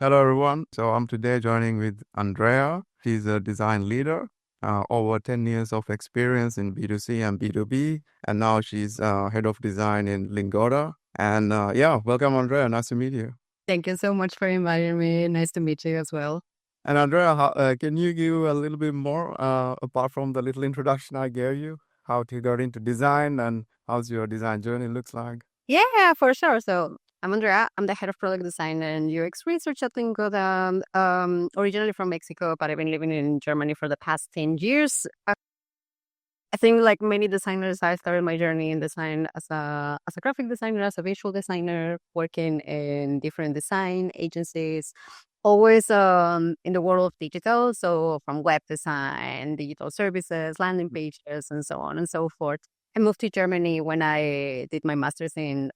Hello, everyone. So I'm today joining with Andrea. She's a design leader, over 10 years of experience in B2C and B2B. And now she's head of design in Lingoda. And yeah, welcome, Andrea. Nice to meet you. Thank you so much for inviting me. Nice to meet you as well. And Andrea, can you give a little bit more, apart from the little introduction I gave you, how you got into design and how's your design journey looks like? Yeah, for sure. So I'm Andrea. I'm the head of product design and UX research at Lingoda. Originally from Mexico, but I've been living in Germany for the past 10 years. I think like many designers, I started my journey in design as a graphic designer, as a visual designer, working in different design agencies, always in the world of digital. So from web design, digital services, landing pages, and so on and so forth. I moved to Germany when I did my master's in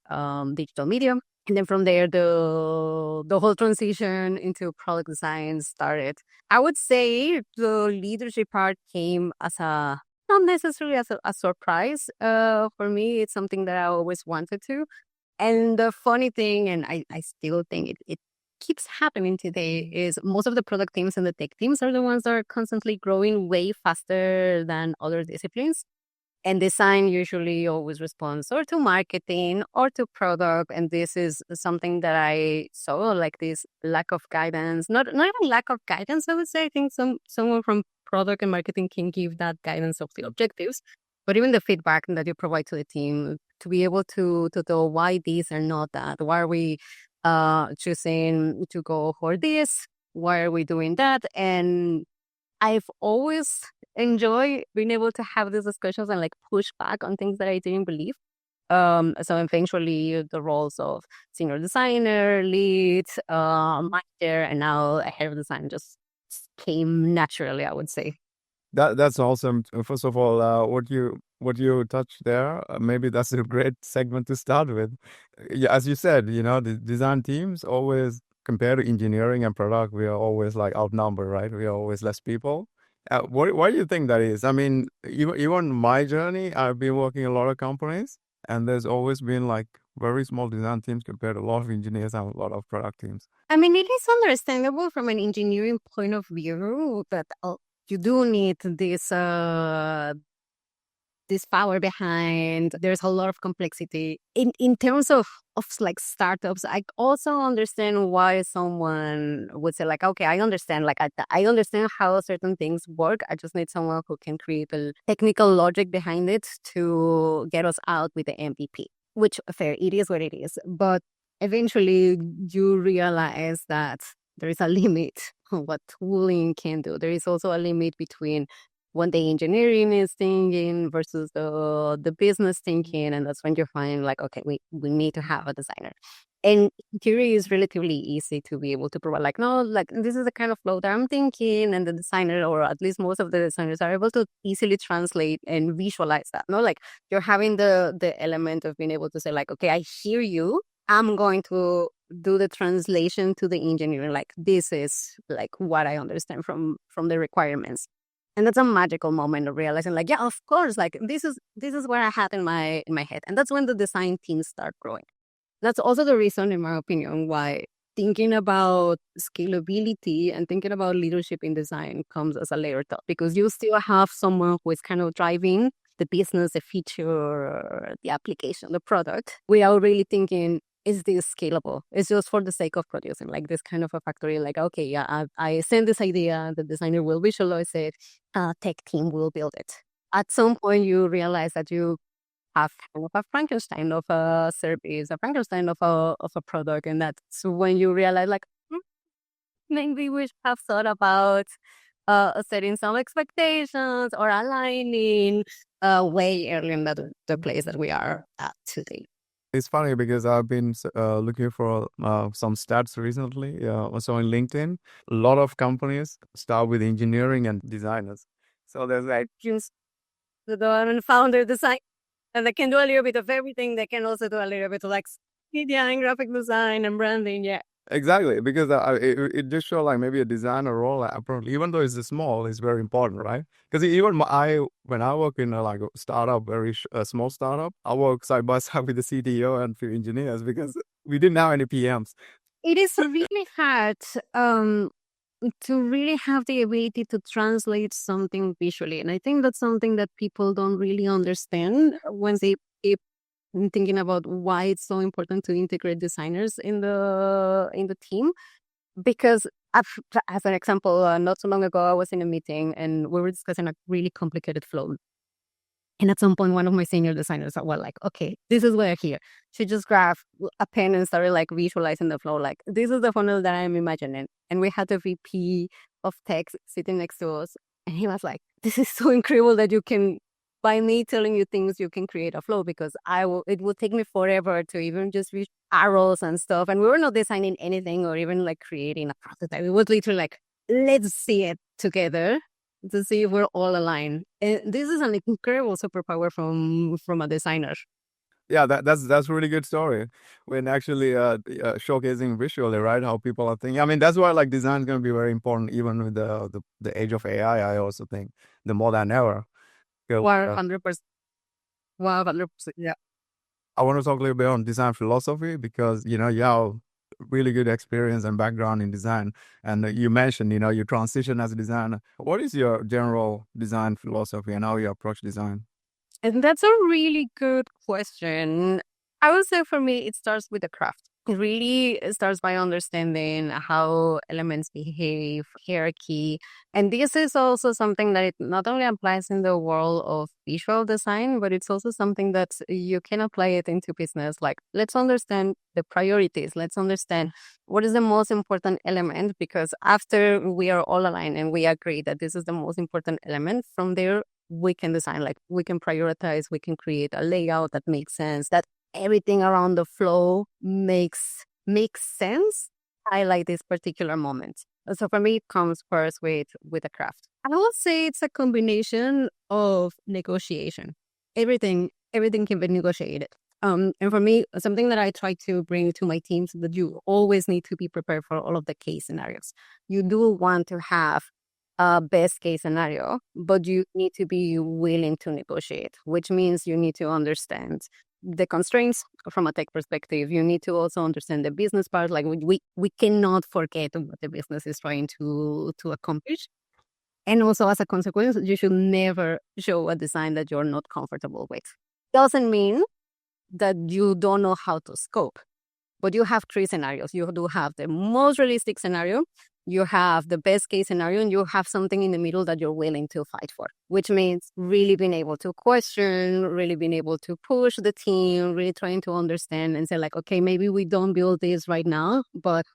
digital media. And then from there, the whole transition into product design started. I would say the leadership part came as a not necessarily as a surprise. For me, it's something that I always wanted to. And the funny thing, and I still think it keeps happening today, is most of the product teams and the tech teams are the ones that are constantly growing way faster than other disciplines. And design usually always responds or to marketing or to product. And this is something that I saw, like this lack of guidance, not even lack of guidance, I would say. I think someone from product and marketing can give that guidance of the objectives, but even the feedback that you provide to the team to be able to tell why these are not that. Why are we choosing to go for this? Why are we doing that? And I've always enjoyed being able to have these discussions and like push back on things that I didn't believe. So eventually the roles of senior designer, lead, manager, and now a head of design just came naturally, I would say. That's awesome. First of all, what you touched there, maybe that's a great segment to start with. Yeah, as you said, the design teams always compared to engineering and product, we are always like outnumbered, right? We are always less people. Why do you think that is? I mean, even my journey, I've been working in a lot of companies, and there's always been like very small design teams compared to a lot of engineers and a lot of product teams. I mean, it is understandable from an engineering point of view that you do need this power behind. There's a lot of complexity in terms of like startups. I also understand why someone would say like, okay, I understand. Like I understand how certain things work. I just need someone who can create the technical logic behind it to get us out with the MVP. Which fair, it is what it is. But eventually, you realize that there is a limit on what tooling can do. There is also a limit between what the engineering is thinking versus the business thinking. And that's when you find like, okay, we need to have a designer. And in theory is relatively easy to be able to provide like, no, like this is the kind of flow that I'm thinking. And the designer, or at least most of the designers, are able to easily translate and visualize that. No, like you're having the element of being able to say like, okay, I hear you. I'm going to do the translation to the engineer. Like this is like what I understand from the requirements. And that's a magical moment of realizing like, yeah, of course, like this is where I had in my head. And that's when the design teams start growing. That's also the reason, in my opinion, why thinking about scalability and thinking about leadership in design comes as a layer top, because you still have someone who is kind of driving the business, the feature, the application, the product, without really thinking, is this scalable? It's just for the sake of producing like this kind of a factory. Like, okay, yeah, I send this idea, the designer will visualize it, tech team will build it. At some point, you realize that you have kind of a Frankenstein of a service, a Frankenstein of a product, and that's when you realize like, maybe we should have thought about setting some expectations or aligning way earlier in the place that we are at today. It's funny because I've been looking for some stats recently. Also on LinkedIn, a lot of companies start with engineering and designers. So there's like, Just the and founder design, and they can do a little bit of everything. They can also do a little bit of like media and graphic design and branding. Yeah. exactly, because it just shows like maybe a designer role, apparently, even though it's small, it's very important, right? Because even when I work in like a startup, a small startup, I work side by side with the CTO and few engineers because we didn't have any PMs. It is really had um to really have the ability to translate something visually. And I think that's something that people don't really understand when they keep thinking about why it's so important to integrate designers in the team. Because as an example, not so long ago, I was in a meeting and we were discussing a really complicated flow. And at some point, one of my senior designers were like, okay, this is what I hear. She just grabbed a pen and started like visualizing the flow. Like, this is the funnel that I'm imagining. And we had the VP of tech sitting next to us. And he was like, this is so incredible that you can, by me telling you things, you can create a flow, because it will take me forever to even just reach arrows and stuff. And we were not designing anything or even like creating a prototype. It was literally like, let's see it together to see if we're all aligned. And this is an incredible superpower from a designer. Yeah, that's a really good story. When actually showcasing visually, right? How people are thinking. I mean, that's why like design is going to be very important, even with the age of AI. I also think the more than ever. 100%. 100%. Yeah. I want to talk a little bit on design philosophy because you have really good experience and background in design, and you mentioned you transition as a designer. What is your general design philosophy and how you approach design? And that's a really good question. I would say for me, it starts with the craft. It really starts by understanding how elements behave, hierarchy. And this is also something that it not only applies in the world of visual design, but it's also something that you can apply it into business. Like, let's understand the priorities. Let's understand what is the most important element, because after we are all aligned and we agree that this is the most important element, from there, we can design, like we can prioritize, we can create a layout that makes sense, that everything around the flow makes sense, highlight this particular moment. So for me, it comes first with a craft. I will say it's a combination of negotiation. Everything can be negotiated. And for me, something that I try to bring to my teams is that you always need to be prepared for all of the case scenarios. You do want to have a best case scenario, but you need to be willing to negotiate, which means you need to understand the constraints from a tech perspective. You need to also understand the business part. Like we cannot forget what the business is trying to accomplish. And also, as a consequence, you should never show a design that you're not comfortable with. Doesn't mean that you don't know how to scope, but you have three scenarios. You do have the most realistic scenario, you have the best case scenario, and you have something in the middle that you're willing to fight for, which means really being able to question, really being able to push the team, really trying to understand and say like, okay, maybe we don't build this right now, but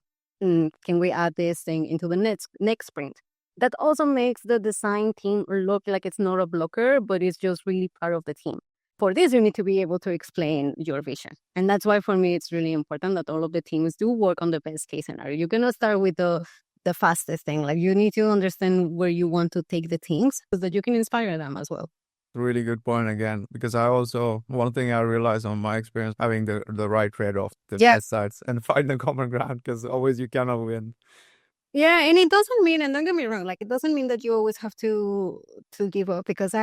can we add this thing into the next sprint? That also makes the design team look like it's not a blocker, but it's just really part of the team. For this, you need to be able to explain your vision. And that's why for me, it's really important that all of the teams do work on the best case scenario. You're going to start with the fastest thing. Like, you need to understand where you want to take the teams so that you can inspire them as well. Really good point again, because I also, one thing I realized on my experience, having the right trade-off, the best sides, and find the common ground, because always you cannot win. Yeah, and it doesn't mean, and don't get me wrong, like it doesn't mean that you always have to give up, because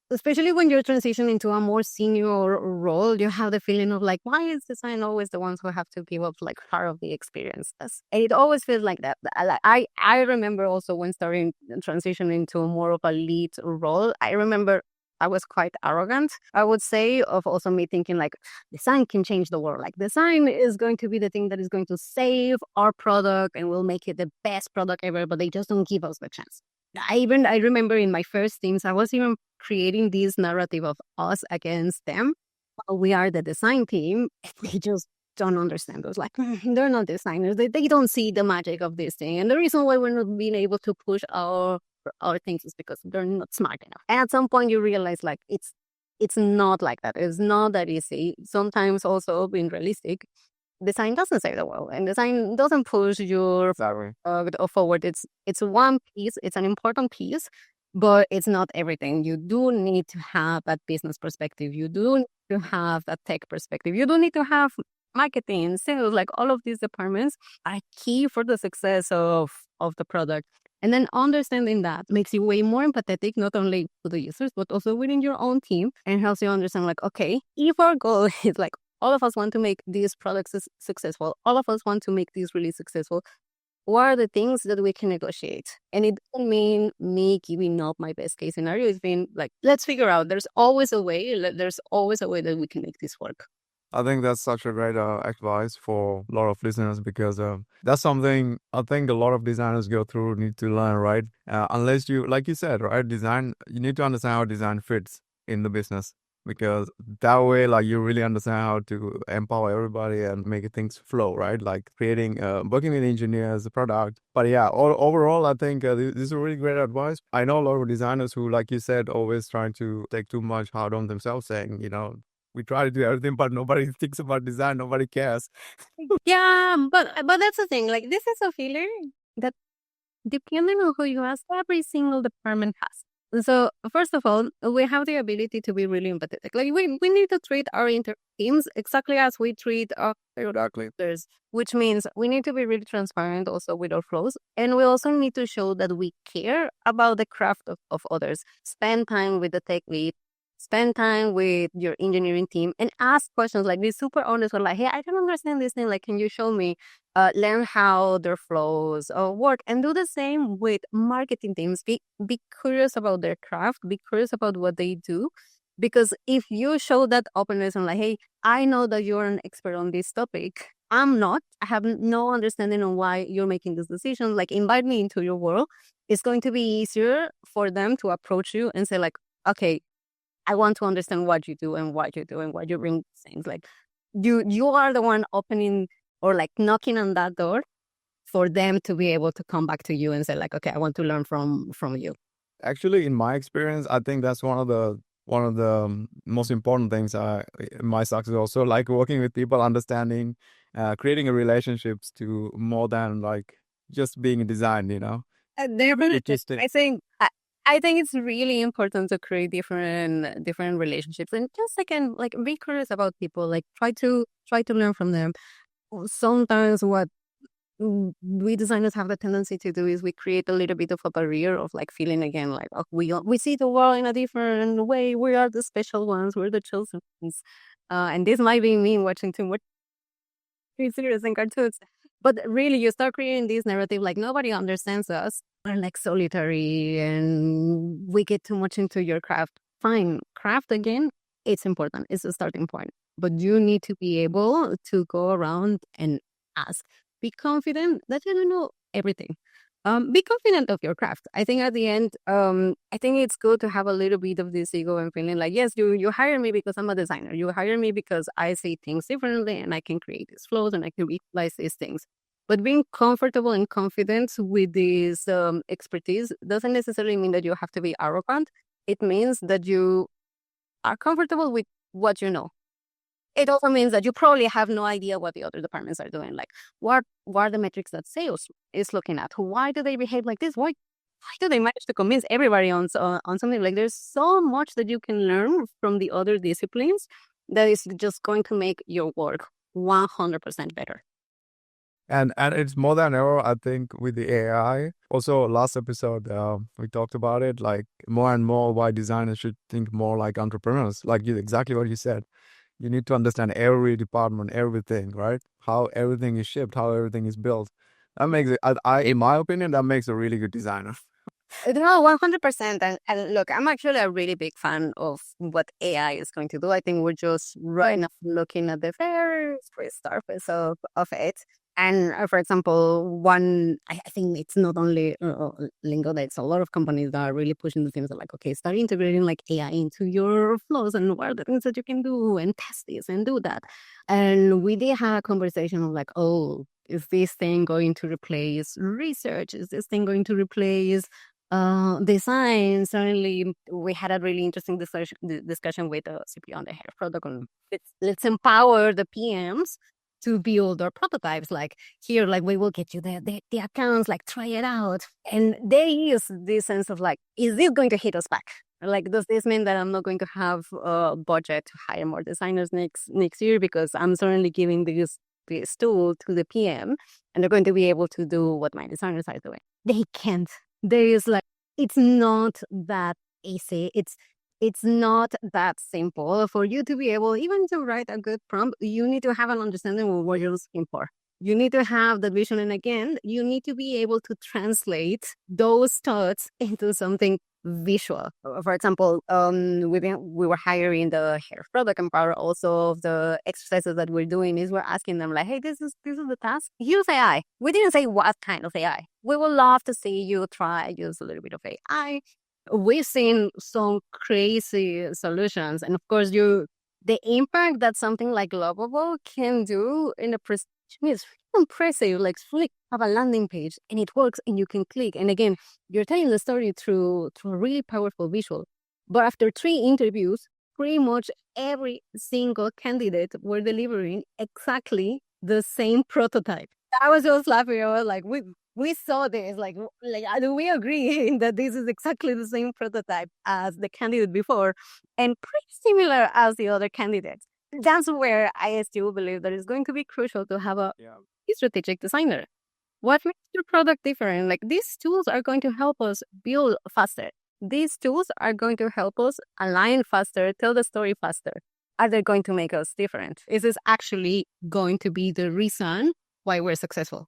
especially when you're transitioning into a more senior role, you have the feeling of like, why is design always the ones who have to give up like part of the experiences? And it always feels like that. I remember also when starting transitioning into more of a lead role, I remember I was quite arrogant, I would say, of also me thinking like design can change the world. Like design is going to be the thing that is going to save our product and will make it the best product ever, but they just don't give us the chance. I remember in my first teams, I was even creating this narrative of us against them. Well, we are the design team. They just don't understand us. Like, they're not designers. They don't see the magic of this thing. And the reason why we're not being able to push our things is because they're not smart enough. And at some point you realize like it's not like that. It's not that easy. Sometimes also being realistic, design doesn't save the world, and design doesn't push your forward. It's one piece. It's an important piece, but it's not everything. You do need to have that business perspective. You do need to have that tech perspective. You do need to have marketing, sales. Like all of these departments are key for the success of the product. And then understanding that makes you way more empathetic, not only to the users, but also within your own team, and helps you understand like, okay, if our goal is like, all of us want to make these products successful, all of us want to make these really successful, what are the things that we can negotiate? And it doesn't mean me giving up my best case scenario. It's been like, let's figure out. There's always a way. There's always a way that we can make this work. I think that's such a great advice for a lot of listeners because that's something I think a lot of designers go through, need to learn, right? Unless you, like you said, right, design, you need to understand how design fits in the business because that way, like, you really understand how to empower everybody and make things flow, right? Like creating, working with engineers, the product. But yeah, overall, I think this is a really great advice. I know a lot of designers who, like you said, always trying to take too much hard on themselves, saying, we try to do everything, but nobody thinks about design. Nobody cares. Yeah, but that's the thing. Like, this is a feeling that, depending on who you ask, every single department has. So first of all, we have the ability to be really empathetic. Like, we need to treat our teams exactly as we treat our others, which means we need to be really transparent also with our flows. And we also need to show that we care about the craft of others. Spend time with the tech lead, spend time with your engineering team, and ask questions. Like, be super honest with, like, hey, I don't understand this thing. Like, can you show me? Learn how their flows work, and do the same with marketing teams. Be curious about their craft. Be curious about what they do, because if you show that openness and, like, hey, I know that you're an expert on this topic. I'm not. I have no understanding on why you're making this decision. Like, invite me into your world. It's going to be easier for them to approach you and say, like, okay, I want to understand what you do and what you do and what you bring things. Like, you are the one opening or like knocking on that door for them to be able to come back to you and say, like, okay, I want to learn from you. Actually, in my experience, I think that's one of the most important things in my success. Also, like working with people, understanding, creating a relationships to more than like just being a design. Definitely. It just I think it's really important to create different relationships, and just like be curious about people. Like, try to learn from them. Sometimes what we designers have the tendency to do is we create a little bit of a barrier of like feeling again like, oh, we see the world in a different way. We are the special ones. We're the chosen ones. And this might be me watching too much series and cartoons. But really, you start creating this narrative like nobody understands us. We're like solitary and we get too much into your craft. Fine, craft again, it's important. It's a starting point. But you need to be able to go around and ask. Be confident that you don't know everything. Be confident of your craft. I think at the end, I think it's good to have a little bit of this ego and feeling like, yes, you hire me because I'm a designer. You hire me because I see things differently and I can create these flows and I can utilize these things. But being comfortable and confident with this expertise doesn't necessarily mean that you have to be arrogant. It means that you are comfortable with what you know. It also means that you probably have no idea what the other departments are doing. Like, what are the metrics that sales is looking at? Why do they behave like this? Why do they manage to convince everybody on something? Like, there's so much that you can learn from the other disciplines that is just going to make your work 100% better. and it's more than ever, I think, with the AI. Also, last episode, we talked about it, like more and more why designers should think more like entrepreneurs, like exactly what you said. You need to understand every department, everything, right? How everything is shipped, how everything is built. That makes it, in my opinion, that makes a really good designer. No, 100%. And look, I'm actually a really big fan of what AI is going to do. I think we're just right now looking at the very first surface of it. And for example, I think it's not only Lingoda, it's a lot of companies that are really pushing the things that like, okay, start integrating like AI into your flows and what are the things that you can do and test this and do that. And we did have a conversation of like, oh, is this thing going to replace research? Is this thing going to replace design? Suddenly we had a really interesting discussion with the CPO and the head of product on let's empower the PMs to build our prototypes. Like, here, like, we will get you the accounts, like, try it out. And there is this sense of like, is this going to hit us back? Like, does this mean that I'm not going to have a budget to hire more designers next year because I'm certainly giving this tool to the PM and they're going to be able to do what my designers are doing? They can't. There is like, it's not that easy. It's not that simple. For you to be able even to write a good prompt, you need to have an understanding of what you're looking for. You need to have that vision. And again, you need to be able to translate those thoughts into something visual. For example, we were hiring the head of product, and part also of the exercises that we're doing is we're asking them like, hey, this is the task. Use AI. We didn't say what kind of AI. We would love to see you try use a little bit of AI. We've seen some crazy solutions, and of course, the impact that something like Lovable can do in a presentation is impressive. Like, flick, have a landing page, and it works, and you can click. And again, you're telling the story through a really powerful visual. But after 3 interviews, pretty much every single candidate were delivering exactly the same prototype. I was just laughing. I was like, we saw this. Like, do we agree that this is exactly the same prototype as the candidate before, and pretty similar as the other candidates? That's where I still believe that it's going to be crucial to have a strategic designer. What makes your product different? Like, these tools are going to help us build faster. These tools are going to help us align faster, tell the story faster. Are they going to make us different? Is this actually going to be the reason why we're successful?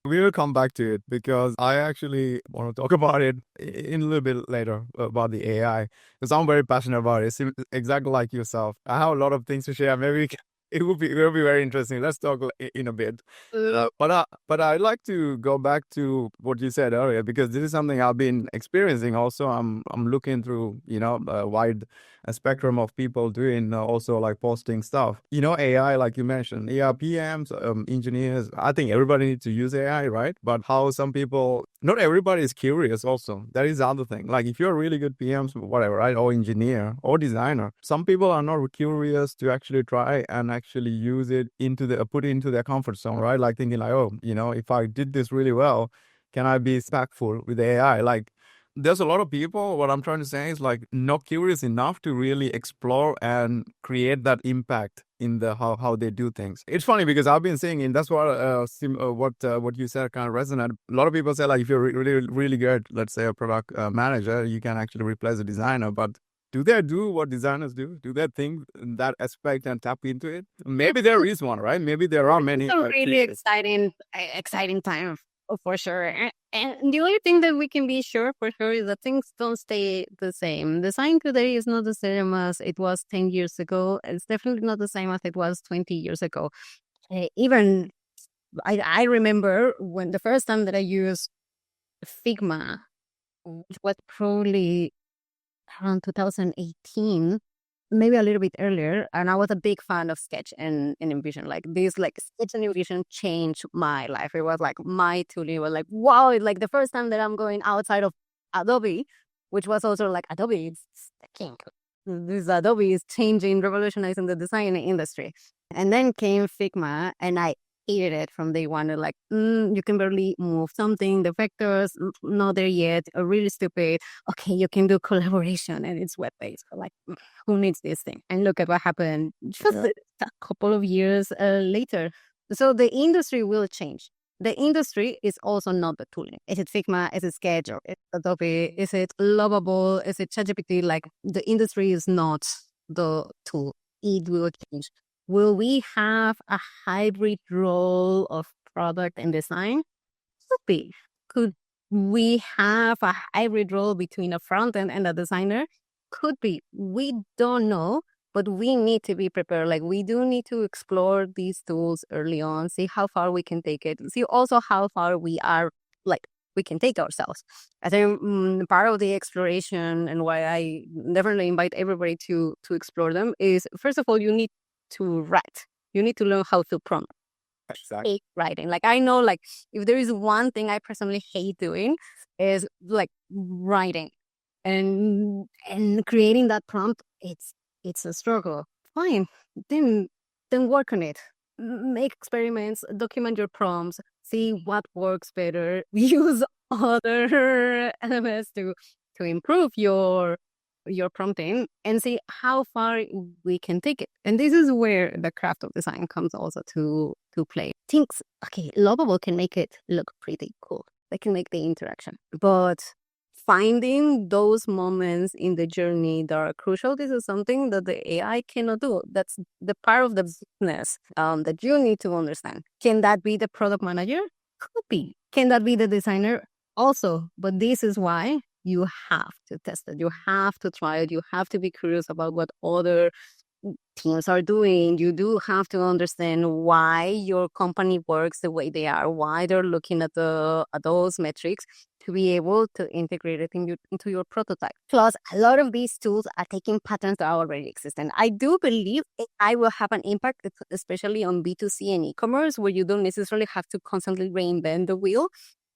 We will come back to it because I actually want to talk about it in a little bit later about the AI because I'm very passionate about it. Exactly like yourself. I have a lot of things to share. Maybe it will be very interesting. Let's talk in a bit. But I'd like to go back to what you said earlier because this is something I've been experiencing. Also, I'm looking through a wide spectrum of people doing also like posting stuff. AI, like you mentioned, PMs, engineers. I think everybody needs to use AI, right? But how some people, not everybody is curious. Also, that is the other thing. Like if you're a really good PMs, whatever, right, or engineer or designer, some people are not curious to actually try and actually use it put it into their comfort zone, right? Like thinking like, oh, if I did this really well, can I be impactful with AI? Like there's a lot of people, what I'm trying to say is like not curious enough to really explore and create that impact in the how they do things. It's funny because I've been saying, and that's what you said kind of resonated. A lot of people say like if you're really really good, let's say a product manager, you can actually replace a designer. But do they do what designers do? Do they think in that aspect and tap into it? Maybe there is one, right? Maybe there are many. It's a really exciting time for sure. And the only thing that we can be sure for sure is that things don't stay the same. Design today is not the same as it was 10 years ago. It's definitely not the same as it was 20 years ago. Even I remember when the first time that I used Figma, which was probably around 2018, maybe a little bit earlier, and I was a big fan of Sketch and InVision. Like this, like Sketch and InVision changed my life. It was like my tool. It was like, wow, like the first time that I'm going outside of Adobe, which was also like Adobe is the king. This Adobe is changing, revolutionizing the design industry. And then came Figma, and I hated it from day one. Like, you can barely move something. The vectors, not there yet. Really stupid. Okay, you can do collaboration, and it's web-based. Like, who needs this thing? And look at what happened just a couple of years later. So the industry will change. The industry is also not the tooling. Is it Figma? Is it Sketch? Or is it Adobe? Is it Lovable? Is it ChatGPT? Like, the industry is not the tool. It will change. Will we have a hybrid role of product and design? Could be. Could we have a hybrid role between a front end and a designer? Could be. We don't know, but we need to be prepared. Like, we do need to explore these tools early on, see how far we can take it, see also how far we can take ourselves. I think part of the exploration and why I definitely invite everybody to explore them is, first of all, you need to write. You need to learn how to prompt. Exactly. Hate writing. Like, I know, like, if there is one thing I personally hate doing is like writing and creating that prompt. It's a struggle. Fine, then work on it. Make experiments, document your prompts, see what works better. Use other elements to improve your prompting and see how far we can take it. And this is where the craft of design comes also to play. Lovable can make it look pretty cool. They can make the interaction. But finding those moments in the journey that are crucial. This is something that the AI cannot do. That's the part of the business that you need to understand. Can that be the product manager? Could be. Can that be the designer? Also. But this is why you have to test it. You have to try it. You have to be curious about what other teams are doing. You do have to understand why your company works the way they are, why they're looking at those metrics to be able to integrate it into your prototype. Plus, a lot of these tools are taking patterns that are already existing. I do believe AI will have an impact, especially on B2C and e-commerce, where you don't necessarily have to constantly reinvent the wheel.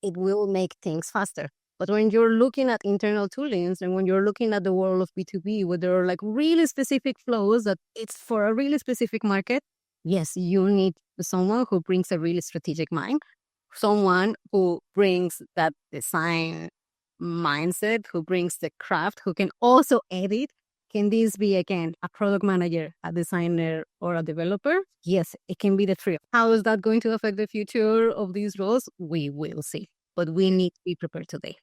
It will make things faster. But when you're looking at internal toolings and when you're looking at the world of B2B, where there are like really specific flows that it's for a really specific market, yes, you need someone who brings a really strategic mind, someone who brings that design mindset, who brings the craft, who can also edit. Can this be, again, a product manager, a designer, or a developer? Yes, it can be the trio. How is that going to affect the future of these roles? We will see. But we need to be prepared today.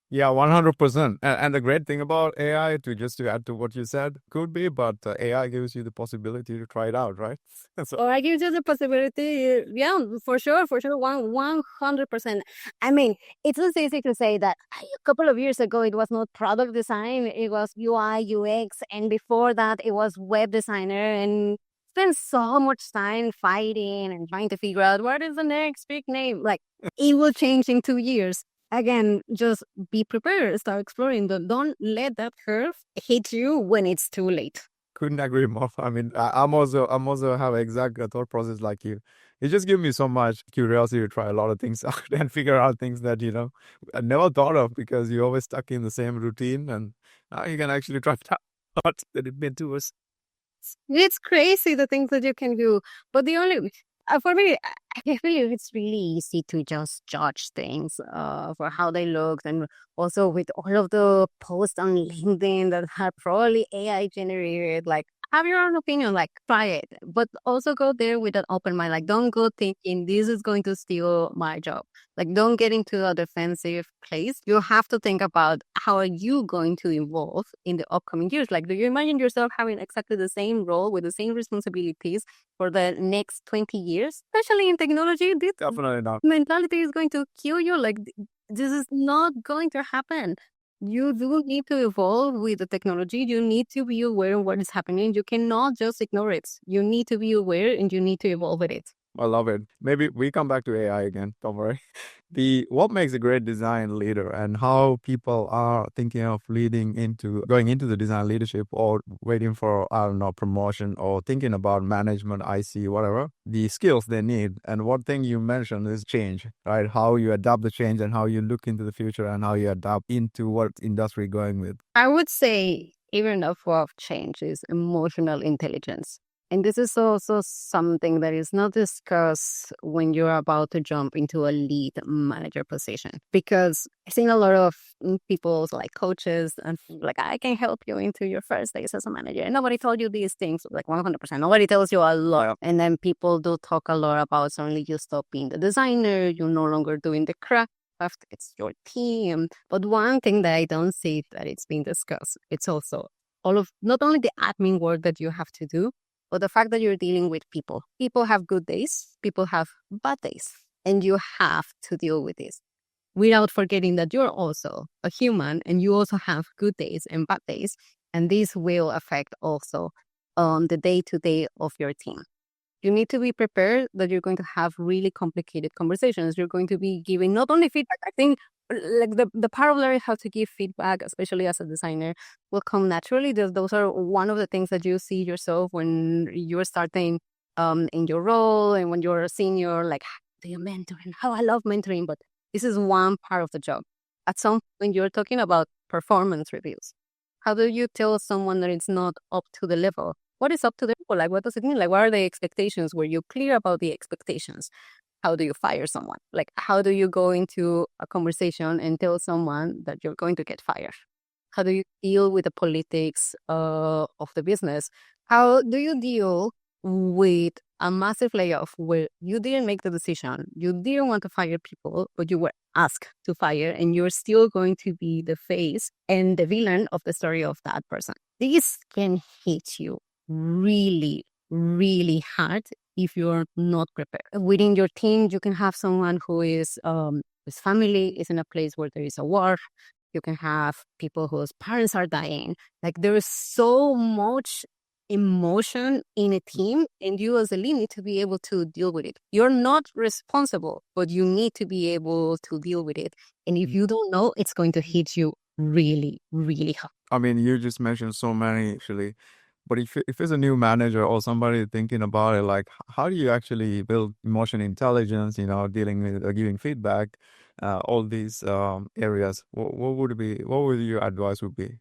Yeah, 100%. And the great thing about AI, to add to what you said, could be, but AI gives you the possibility to try it out, right? So, Or I give you the possibility, yeah, for sure, 100%. I mean, it's not easy to say that a couple of years ago it was not product design, it was UI, UX, and before that it was web designer, and spent so much time fighting and trying to figure out what is the next big name. Like, it will change in 2 years. Again, just be prepared, start exploring. Don't let that curve hit you when it's too late. couldn't agree more. I mean, I'm also have exact thought process like you. It just gives me so much curiosity to try a lot of things out and figure out things that I never thought of because you're always stuck in the same routine, and now you can actually try it out that it meant to us. It's crazy the things that you can do. But the only, for me, I believe it's really easy to just judge things for how they look. And also with all of the posts on LinkedIn that are probably AI generated, like, have your own opinion, like, try it. But also go there with an open mind. Like, don't go thinking this is going to steal my job. Like, don't get into a defensive place. You have to think about how are you going to evolve in the upcoming years. Like, do you imagine yourself having exactly the same role with the same responsibilities for the next 20 years? Especially in technology, this Definitely not. mentality is going to kill you. Like, this is not going to happen. You do need to evolve with the technology. You need to be aware of what is happening. You cannot just ignore it. You need to be aware and you need to evolve with it. I love it. Maybe we come back to AI again. Don't worry. What makes a great design leader and how people are thinking of going into the design leadership or waiting for, I don't know, promotion or thinking about management, IC, whatever, the skills they need. And one thing you mentioned is change, right? How you adapt the change and how you look into the future and how you adapt into what industry going with. I would say even above change is emotional intelligence. And this is also something that is not discussed when you're about to jump into a lead manager position. Because I've seen a lot of people, like coaches, and like, I can help you into your first days as a manager. And nobody told you these things, like 100%. Nobody tells you a lot. And then people do talk a lot about suddenly you stop being the designer, you're no longer doing the craft. It's your team. But one thing that I don't see that it's being discussed, it's also all of not only the admin work that you have to do, but the fact that you're dealing with people. People have good days, people have bad days, and you have to deal with this without forgetting that you're also a human and you also have good days and bad days. And this will affect also the day-to-day of your team. You need to be prepared that you're going to have really complicated conversations. You're going to be giving not only feedback. I think like the part of learning how to give feedback, especially as a designer, will come naturally. Those are one of the things that you see yourself when you're starting in your role and when you're a senior, like, how do you mentor and how I love mentoring, but this is one part of the job. At some point, you're talking about performance reviews. How do you tell someone that it's not up to the level? What is up to the level? Like, what does it mean? Like, what are the expectations? Were you clear about the expectations? How do you fire someone? Like, how do you go into a conversation and tell someone that you're going to get fired? How do you deal with the politics of the business? How do you deal with a massive layoff where you didn't make the decision, you didn't want to fire people, but you were ask to fire, and you're still going to be the face and the villain of the story of that person. This can hit you really, really hard if you're not prepared. Within your team, you can have someone who is whose family is in a place where there is a war. You can have people whose parents are dying. Like there is so much emotion in a team, and you as a lead need to be able to deal with it. You're not responsible, but you need to be able to deal with it. And if you don't know, it's going to hit you really, really hard. I mean, you just mentioned so many actually. But if it's a new manager or somebody thinking about it, like how do you actually build emotional intelligence? You know, dealing with giving feedback, all these areas. What would be? What would your advice would be?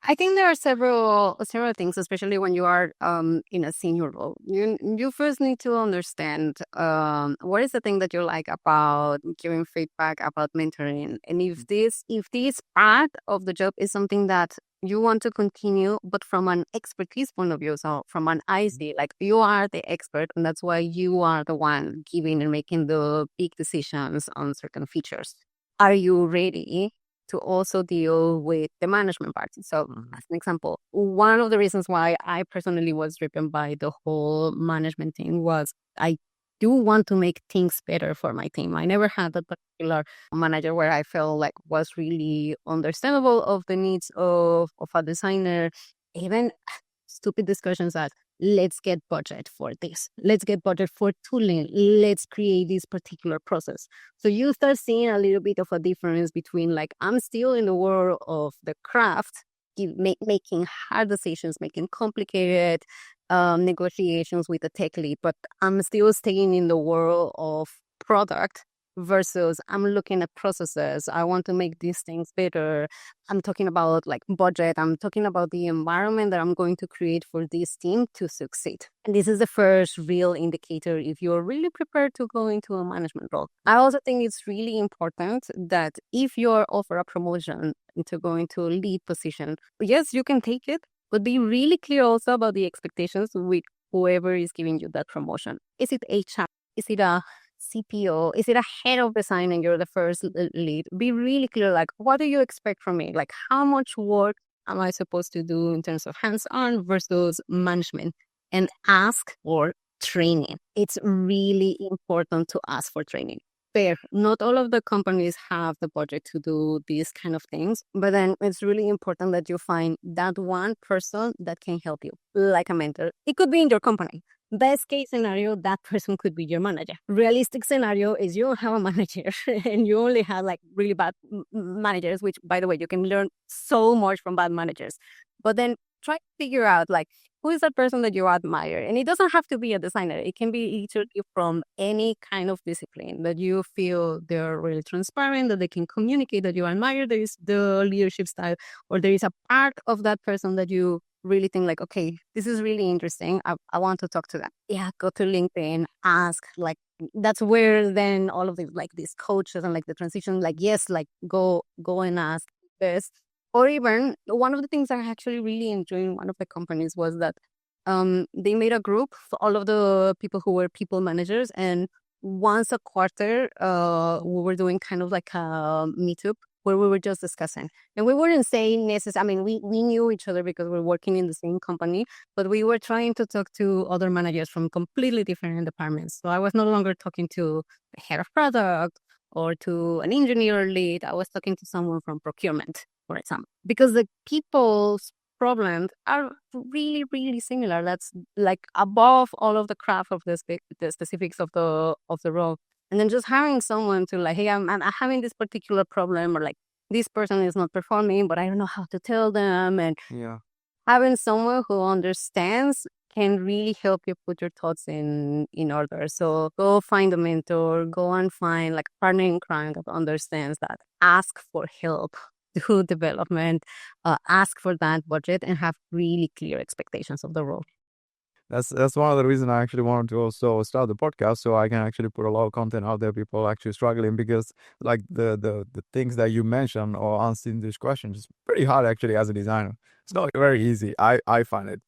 I think there are several things, especially when you are in a senior role. You first need to understand what is the thing that you like about giving feedback, about mentoring, and if this part of the job is something that you want to continue, but from an expertise point of view, so from an IC, like you are the expert, and that's why you are the one giving and making the big decisions on certain features. Are you ready to also deal with the management part? So, as an example, one of the reasons why I personally was driven by the whole management thing was I do want to make things better for my team. I never had that particular manager where I felt like was really understandable of the needs of a designer. Even stupid discussions that let's get budget for this, let's get budget for tooling, let's create this particular process. So you start seeing a little bit of a difference between like I'm still in the world of the craft, making hard decisions, making complicated negotiations with the tech lead, but I'm still staying in the world of product versus I'm looking at processes. I want to make these things better. I'm talking about like budget. I'm talking about the environment that I'm going to create for this team to succeed. And this is the first real indicator if you're really prepared to go into a management role. I also think it's really important that if you're offered a promotion to go into a lead position, yes, you can take it, but be really clear also about the expectations with whoever is giving you that promotion. Is it HR? Is it a CPO? Is it a head of design and you're the first lead? Be really clear, like, what do you expect from me? Like, how much work am I supposed to do in terms of hands-on versus management? And ask for training. It's really important to ask for training. Fair. Not all of the companies have the budget to do these kind of things, but then it's really important that you find that one person that can help you, like a mentor. It could be in your company. Best case scenario, that person could be your manager. Realistic scenario is you don't have a manager and you only have like really bad managers, which by the way, you can learn so much from bad managers. But then try to figure out like, who is that person that you admire? And it doesn't have to be a designer. It can be literally from any kind of discipline that you feel they're really transparent, that they can communicate, that you admire. There is the leadership style, or there is a part of that person that you really think like, okay, this is really interesting. I want to talk to them. Yeah, go to LinkedIn, ask, like, that's where then all of these, like these coaches and like the transition, like, yes, like go and ask this. Or even one of the things I actually really enjoyed in one of the companies was that they made a group for all of the people who were people managers, and once a quarter we were doing kind of like a meetup where we were just discussing. And we weren't saying necessarily, I mean, we knew each other because we're working in the same company, but we were trying to talk to other managers from completely different departments. So I was no longer talking to the head of product or to an engineer lead. I was talking to someone from procurement, for example, because the people's problems are really, really similar. That's like above all of the craft of the specifics of the role. And then just having someone to like, hey, I'm having this particular problem, or like this person is not performing, but I don't know how to tell them. And Yeah. having someone who understands can really help you put your thoughts in order. So go find a mentor, go and find like a partner in crime that understands that. Ask for help, do development, ask for that budget, and have really clear expectations of the role. That's one of the reasons I actually wanted to also start the podcast, so I can actually put a lot of content out there. People actually struggling because like the things that you mentioned or answering these questions is pretty hard actually as a designer. It's not very easy. I find it.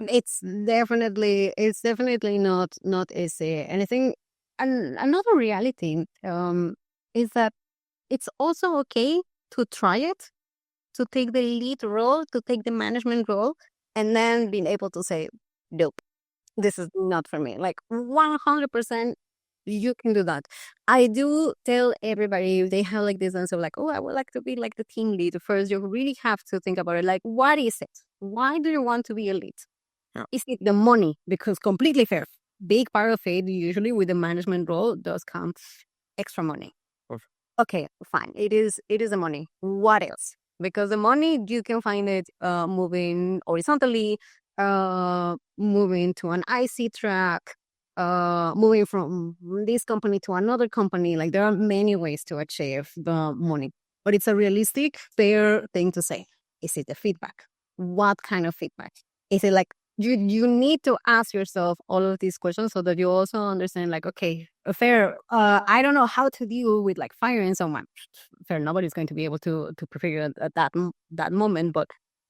It's definitely not easy. And I think another reality is that it's also okay to try it, to take the lead role, to take the management role, and then being able to say, nope, this is not for me. Like 100%, you can do that. I do tell everybody if they have like this answer, like, oh, I would like to be like the team lead. First, you really have to think about it. Like, what is it? Why do you want to be a lead? Yeah. Is it the money? Because completely fair. Big part of it, usually with the management role, does come extra money. Perfect. Okay, fine. It is the money. What else? Because the money, you can find it moving horizontally, moving to an IC track, moving from this company to another company. Like there are many ways to achieve the money, but it's a realistic, fair thing to say. Is it the feedback? What kind of feedback? Is it like you need to ask yourself all of these questions so that you also understand, like, okay, fair, I don't know how to deal with like firing someone. Fair, nobody's going to be able to prepare at that moment, but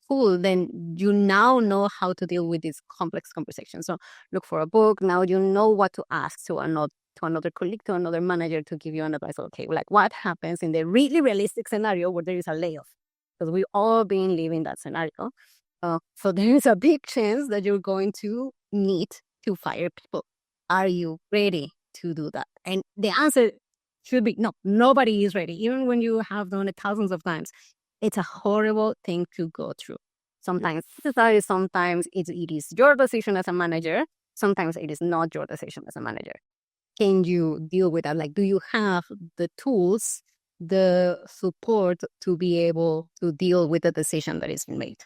cool, then you now know how to deal with these complex conversations. So look for a book. Now you know what to ask to another colleague, to another manager, to give you an advice. Okay, like what happens in the really realistic scenario where there is a layoff? Because we've all been living that scenario. So there is a big chance that you're going to need to fire people. Are you ready to do that? And the answer should be no. Nobody is ready. Even when you have done it thousands of times, it's a horrible thing to go through. Sometimes necessary, sometimes it is your decision as a manager. Sometimes it is not your decision as a manager. Can you deal with that? Like, do you have the tools, the support to be able to deal with the decision that is been made?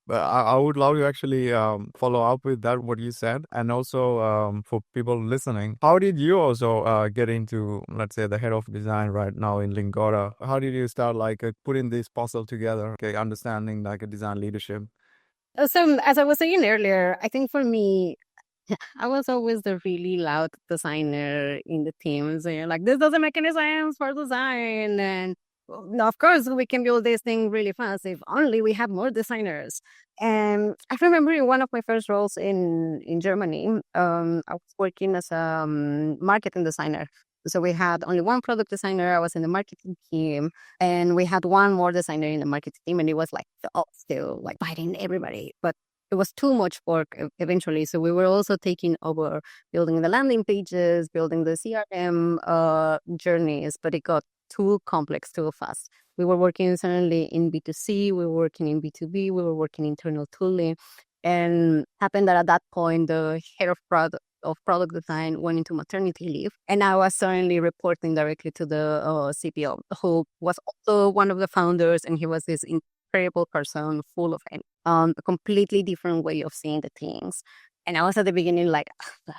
But I would love to actually follow up with that, what you said. And also for people listening, how did you also get into, let's say, the head of design right now in Lingoda? How did you start like putting this puzzle together, okay, understanding like a design leadership? So, as I was saying earlier, I think for me, I was always the really loud designer in the team. So you're like, this doesn't make any sense for design. And well, of course, we can build this thing really fast if only we have more designers. And I remember in one of my first roles in Germany, I was working as a marketing designer. So we had only one product designer. I was in the marketing team, and we had one more designer in the marketing team, and it was like still like fighting everybody. But it was too much work eventually. So we were also taking over building the landing pages, building the CRM journeys, but it got too complex too fast. We were working suddenly in B2C, we were working in B2B, we were working internal tooling. And happened that at that point, the head of product design went into maternity leave. And I was suddenly reporting directly to the CPO, who was also one of the founders. And he was this incredible person, full of a completely different way of seeing the things. And I was at the beginning like,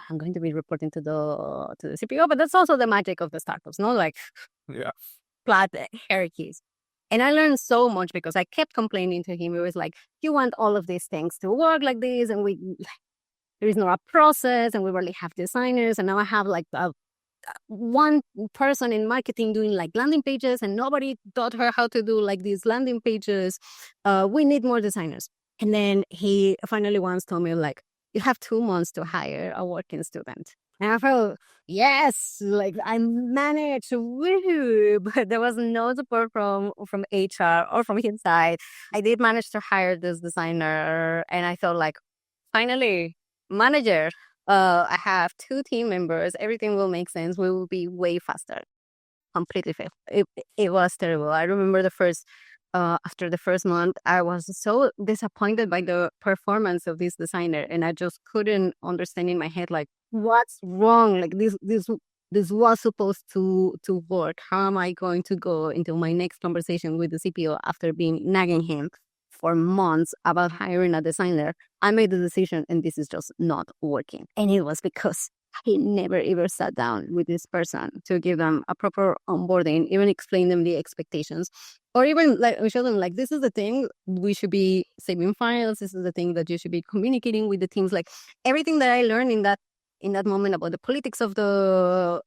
I'm going to be reporting to the CPO, but that's also the magic of the startups, no? Like, Yeah. flat hierarchies. And I learned so much because I kept complaining to him. It was like, you want all of these things to work like this, and there is no a process, and we barely have designers, and now I have like one person in marketing doing like landing pages, and nobody taught her how to do like these landing pages. We need more designers. And then he finally once told me, like, you have 2 months to hire a working student. And I felt, yes, like I managed, woohoo, but there was no support from HR or from his side. I did manage to hire this designer, and I felt like, finally, manager, I have 2 team members. Everything will make sense. We will be way faster. Completely failed. It was terrible. I remember after the first month, I was so disappointed by the performance of this designer, and I just couldn't understand in my head, like, what's wrong? Like this was supposed to work. How am I going to go into my next conversation with the CPO after being nagging him for months about hiring a designer? I made the decision, and this is just not working. And it was because I never ever sat down with this person to give them a proper onboarding, even explain them the expectations, or even like show them, like, this is the thing we should be saving files. This is the thing that you should be communicating with the teams. Like everything that I learned in that moment about the politics of the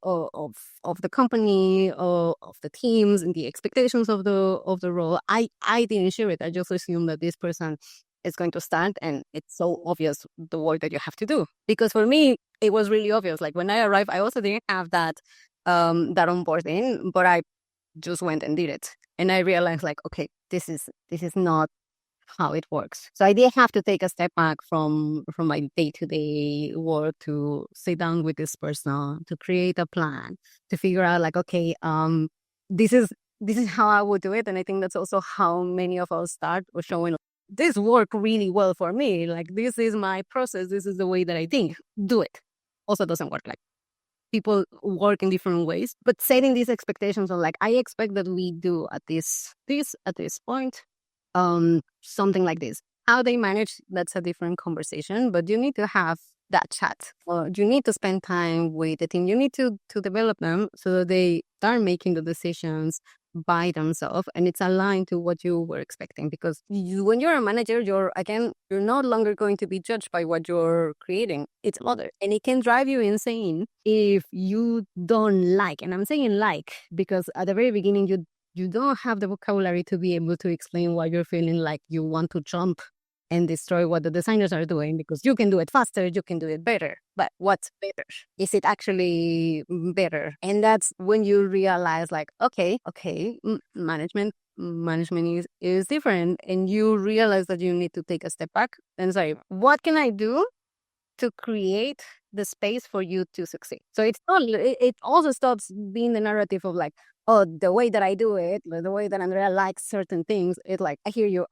company, of the teams, and the expectations of the role, I didn't share it. I just assumed that this person is going to start, and it's so obvious the work that you have to do. Because for me, it was really obvious. Like when I arrived, I also didn't have that onboarding, but I just went and did it. And I realized like, okay, this is not how it works. So I did have to take a step back from my day-to-day work to sit down with this person, to create a plan, to figure out like, okay, this is this is how I would do it. And I think that's also how many of us start or showing this work really well for me. Like this is my process, this is the way that I think. Do it. Also doesn't work like people work in different ways, but setting these expectations on like I expect that we do at this point something like this. How they manage, that's a different conversation, but you need to have that chat. Or you need to spend time with the team. You need to develop them so that they start making the decisions by themselves and it's aligned to what you were expecting. Because when you're a manager, you're no longer going to be judged by what you're creating. It's other. And it can drive you insane if you don't like, and I'm saying like, because at the very beginning, you don't have the vocabulary to be able to explain why you're feeling like you want to jump and destroy what the designers are doing, because you can do it faster, you can do it better. But what's better? Is it actually better? And that's when you realize like, okay, management is different. And you realize that you need to take a step back and say, what can I do to create the space for you to succeed? So it also stops being the narrative of like, oh, the way that I do it, the way that Andrea likes certain things, it's like, I hear you,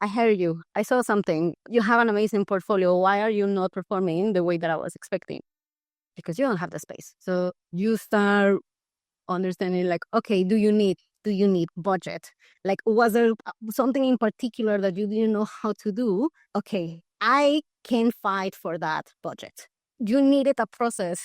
I saw something, you have an amazing portfolio, why are you not performing the way that I was expecting? Because you don't have the space. So you start understanding like, okay, do you need budget? Like, was there something in particular that you didn't know how to do? Okay, I can fight for that budget. You needed a process.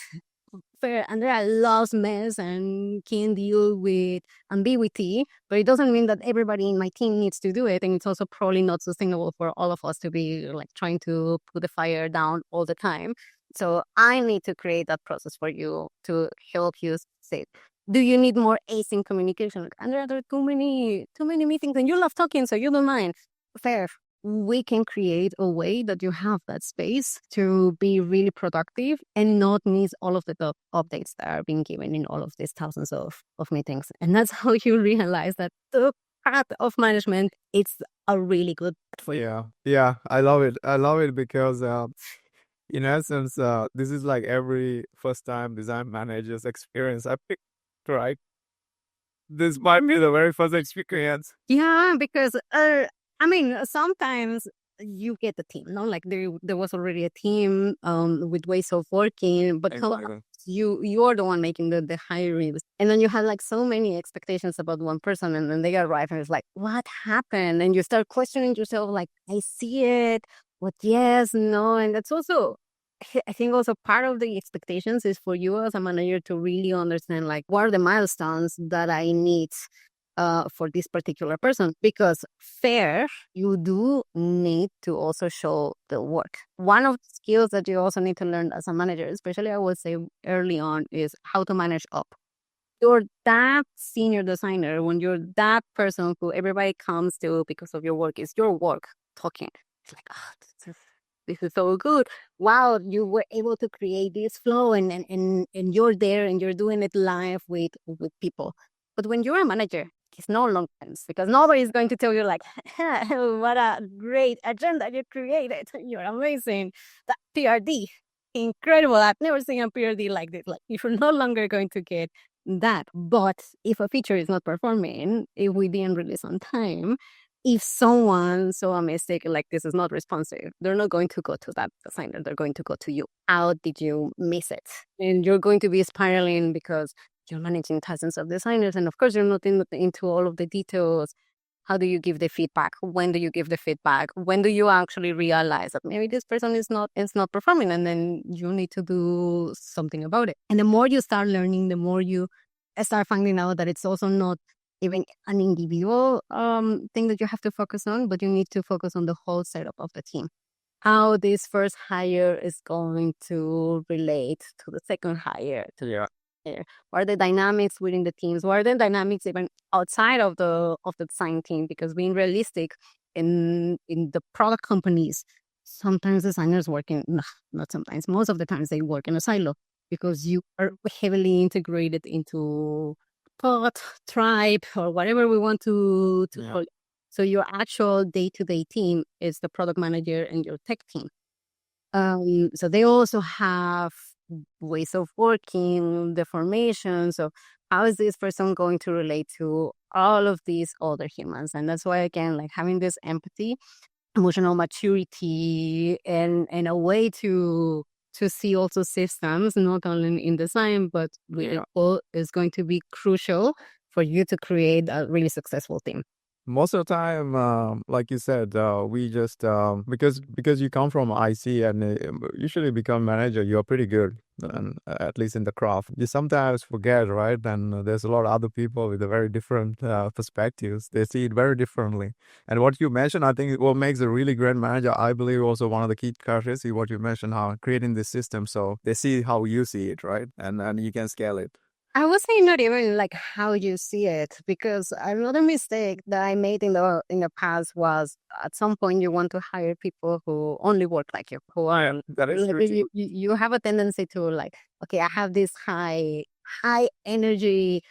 Fair, Andrea loves mess and can deal with ambiguity, but it doesn't mean that everybody in my team needs to do it. And it's also probably not sustainable for all of us to be like trying to put the fire down all the time. So I need to create that process for you to help you say, do you need more async communication? Like, Andrea, there are too many meetings and you love talking, so you don't mind. Fair. We can create a way that you have that space to be really productive and not miss all of the updates that are being given in all of these thousands of meetings. And that's how you realize that the path of management, it's a really good path for you. Yeah, I love it. I love it because, in essence, this is like every first time design manager's experience. I picked, right? This might be the very first experience. Yeah, because I mean, sometimes you get the team, no? Like there was already a team with ways of working, but Exactly. you are the one making the hiring, and then you have like so many expectations about one person, and then they arrive and it's like, what happened? And you start questioning yourself, like, I see it, but yes, no, and that's also. I think also part of the expectations is for you as a manager to really understand like what are the milestones that I need for this particular person, because fair, you do need to also show the work. One of the skills that you also need to learn as a manager, especially I would say early on, is how to manage up. You're that senior designer, when you're that person who everybody comes to because of your work, is your work talking. It's like, oh, this is so good. Wow, you were able to create this flow and you're there and you're doing it live with people. But when you're a manager, it's no longer tense, because nobody's going to tell you like, what a great agenda you created. You're amazing. That PRD, incredible. I've never seen a PRD like this. Like, you're no longer going to get that. But if a feature is not performing, if we didn't release on time, if someone saw a mistake like this is not responsive, they're not going to go to that designer. They're going to go to you. How did you miss it? And you're going to be spiraling because you're managing thousands of designers. And of course, you're not into all of the details. How do you give the feedback? When do you give the feedback? When do you actually realize that maybe this person is not performing, and then you need to do something about it? And the more you start learning, the more you start finding out that it's also not even an individual thing that you have to focus on, but you need to focus on the whole setup of the team. How this first hire is going to relate to the second hire, to the what are the dynamics within the teams? What are the dynamics even outside of the design team? Because being realistic, in the product companies, sometimes designers work in, not sometimes, most of the times they work in a silo, because you are heavily integrated into pod, tribe, or whatever we want to Yeah. call it. So your actual day-to-day team is the product manager and your tech team. So they also have ways of working, the formation. So how is this person going to relate to all of these other humans? And that's why, again, like having this empathy, emotional maturity, and a way to see also systems, not only in design, but with people is going to be crucial for you to create a really successful team. Most of the time, like you said, we just because you come from IC and usually become manager, you're pretty good, and at least in the craft. You sometimes forget, right? And there's a lot of other people with a very different perspectives. They see it very differently. And what you mentioned, I think, what makes a really great manager, I believe, also one of the key characteristics is what you mentioned, how creating this system so they see how you see it, right? And you can scale it. I would say not even like how you see it, because another mistake that I made in the past was at some point you want to hire people who only work like you, who are That is like, true. you have a tendency to like, okay, I have this high energy,